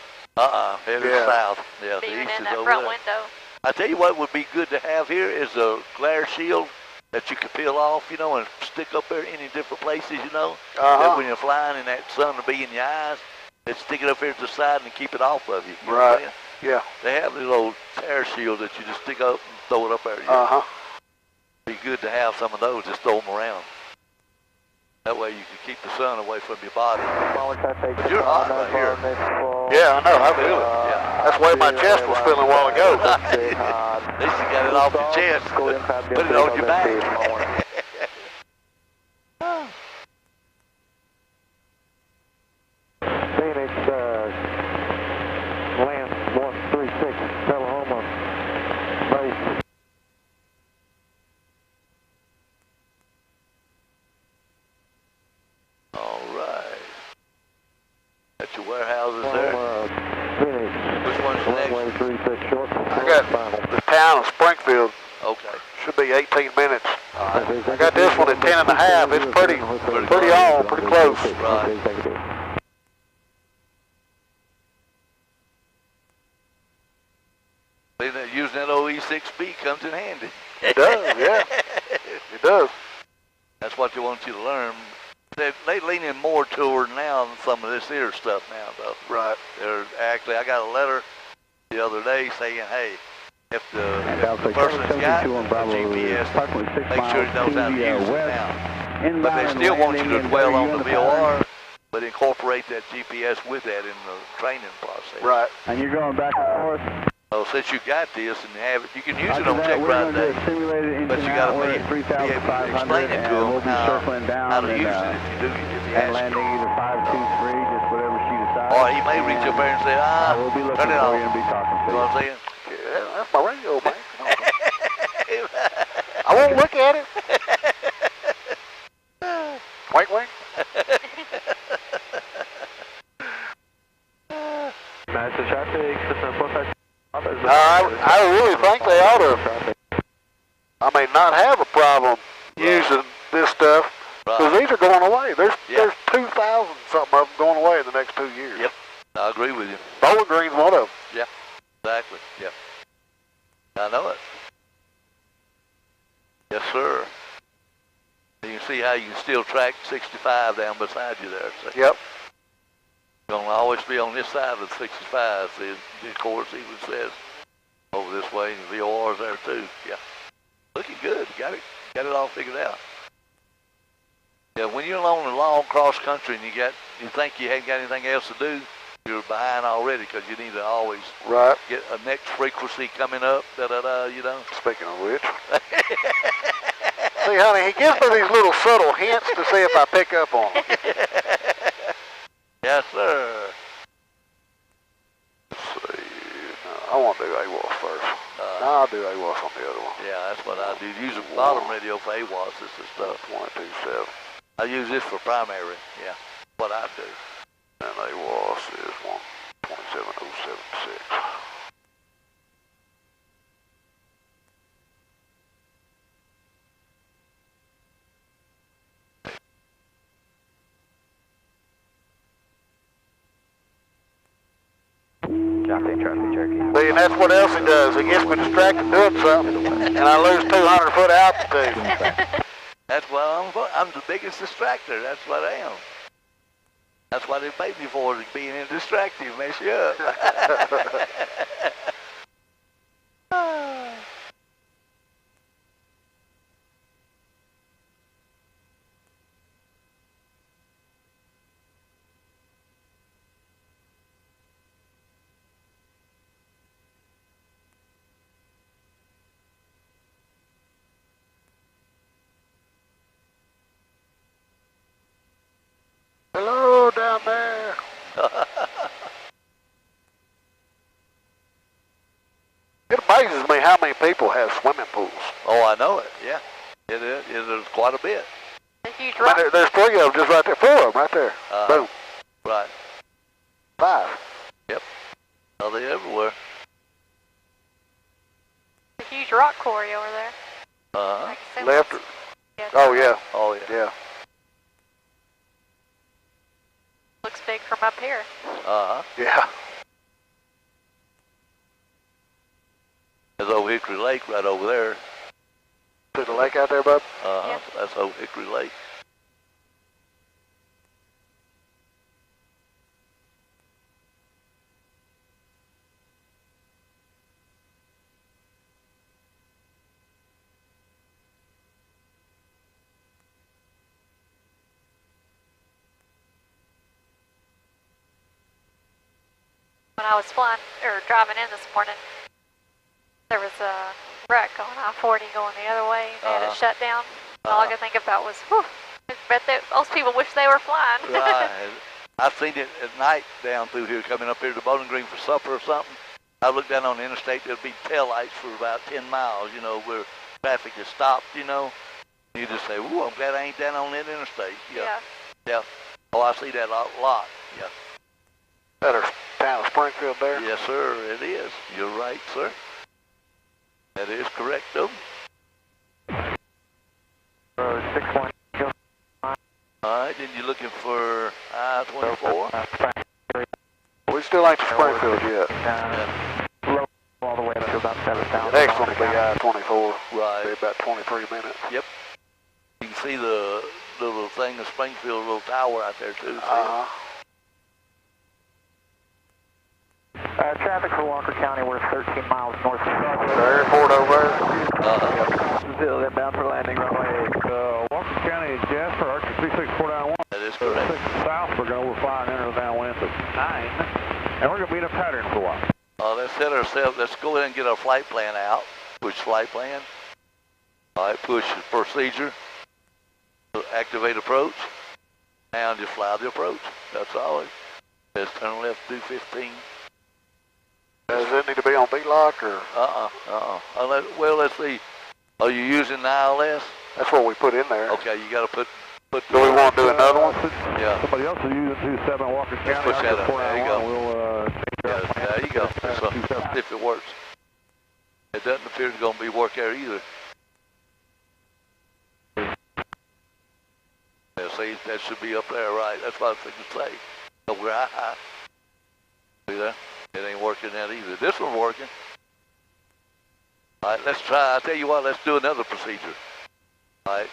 Headed south. Yeah, the Beaming east in is that over front there. window. I tell you what would be good to have here is a glare shield that you can peel off, you know, and stick up there any different places, you know. That when you're flying and that sun will be in your eyes, they'd stick it up here to the side and keep it off of you. You know what I'm saying? Yeah. They have these little tear shields that you just stick up and throw it up there. Be good to have some of those, just throw them around. That way you can keep the sun away from your body. But you're hot right here. Yeah, I know, I feel it. Yeah. That's the way my chest was feeling a while ago. At least you got it off your chest. Put it on your back. Phoenix, Lance 136, Oklahoma, base. All right. Got your warehouses there. Which one's the next? I got the town of Springfield. Okay. Should be 18 minutes. I got this one at 10.5. It's pretty on, pretty close. Right. Using that OE6B comes in handy. It does, yeah. It does. That's what they want you to learn. They leaning more toward now than some of this here stuff now, though. Right. Actually, I got a letter the other day saying, hey, if the person's got a GPS, make sure he knows how to use it now. But they still want you to dwell on the VOR, but incorporate that GPS with that in the training process. Right. And you're going back and forth? Oh, since you got this and have it, you can use it on check ride day. But you got to be able to explain it to them how to use it if you ask. Landing either 523, just whatever she decides. Or he may reach up there and say, we'll be looking turn it for off. you and be talking to You you. know what I'm saying? Yeah, that's my radio, man. I won't look at it. Wink, wink. Master traffic, I really think they ought to, not have a problem using this stuff, because these are going away. There's 2,000 something of them going away in the next 2 years. Yep, I agree with you. Bowling Green's one of them. Yeah, exactly. Yeah, I know it. Yes, sir. You can see how you can still track 65 down beside you there. So. Yep. You're going to always be on this side of the 65. See, of course, even says over this way, and the VOR's there too. Yeah. Looking good. Got it all figured out. Yeah, when you're on a long cross country and you think you hadn't got anything else to do, you're behind already because you need to always get a next frequency coming up, you know. Speaking of which. See, honey, he gives me these little subtle hints to see if I pick up on them. Yes, sir. Let's see. I want to do AWAS first. No, I'll do AWAS on the other one. Yeah, that's what I do. Use a bottom radio for AWAS, this is stuff. 127. I use this for primary, yeah, what I do. And AWAS is 127076. Traffic, Cherokee. See, and that's what else he does. He gets me distracted doing something, and I lose 200 foot altitude. That's why I'm the biggest distractor. That's what I am. That's what they paid me for, is being in distractive, mess you up. Hello down there. It amazes me how many people have swimming pools. Oh, I know it, yeah. It is. There's quite a bit. A huge rock. There's 3 of them just right there. 4 of them right there. Boom. Right. 5. Yep. Oh, they're everywhere. A huge rock quarry over there. Left. Yeah, Oh, yeah. Oh, yeah. Yeah. looks big from up here. Yeah. There's Old Hickory Lake right over there. See the lake out there, bud? Yeah. That's Old Hickory Lake. When I was flying or driving in this morning, there was a wreck on I-40 going the other way. They had it shut down. All I could think about was, whew, I bet those people wish they were flying. Right. I've seen it at night down through here, coming up here to Bowling Green for supper or something. I look down on the interstate, there'll be tail lights for about 10 miles, you know, where traffic is stopped, you know. You just say, ooh, I'm glad I ain't down on that interstate. Yeah. Yeah. Oh, I see that a lot. Yeah. Better town of Springfield there? Yes, sir, it is. You're right, sir. That is correct, though. 61. All right, then you're looking for I-24? We still ain't to Springfield yet. Low all the way up to about 7,000. The next one will be I-24. Right. Be about 23 minutes. Yep. You can see the little thing, the Springfield little tower out there, too. Traffic for Walker County, we're 13 miles north of The airport over there? Still inbound for landing runway. Walker County, Jasper, Archer 36491. That is correct. 6 south, we're going to overfly and enter the downwind of 9. And we're going to be in a pattern for a while. Let's set ourselves, let's go ahead and get our flight plan out. Push flight plan. All right, push procedure. Activate approach. Now just fly the approach. That's all. Just turn left 215. Does it need to be on V-lock or? Well, let's see. Are you using the ILS? That's what we put in there. Okay, you got to put. Do we want to do another one? Yeah. Somebody else is using 27 Walker County. Push that up. There you go. We'll there you go. So, if it works. It doesn't appear to going to be work there either. Yeah, see, that should be up there, right? That's what I was thinking to say. So we're high. See that? It ain't working that either. This one's working. All right, let's try. I'll tell you what, let's do another procedure. All right,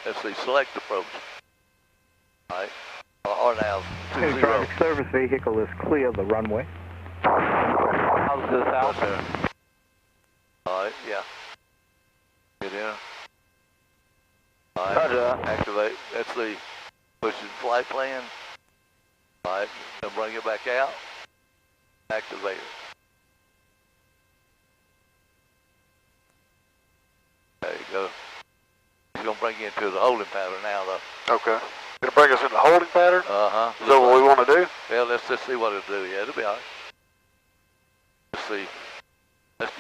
let's see, select approach. All right, RNAV 20. Traffic service vehicle is clear of the runway. How's this out? All right, yeah. Get in. All right, activate. That's the pushing flight plan. All right, then bring it back out. Activate it. There you go. He's going to bring you into the holding pattern now, though. Okay. It'll bring us into holding pattern? Uh-huh. Is that what we want to do? Yeah, let's just see what it'll do. Yeah, it'll be all right. Let's see. Let's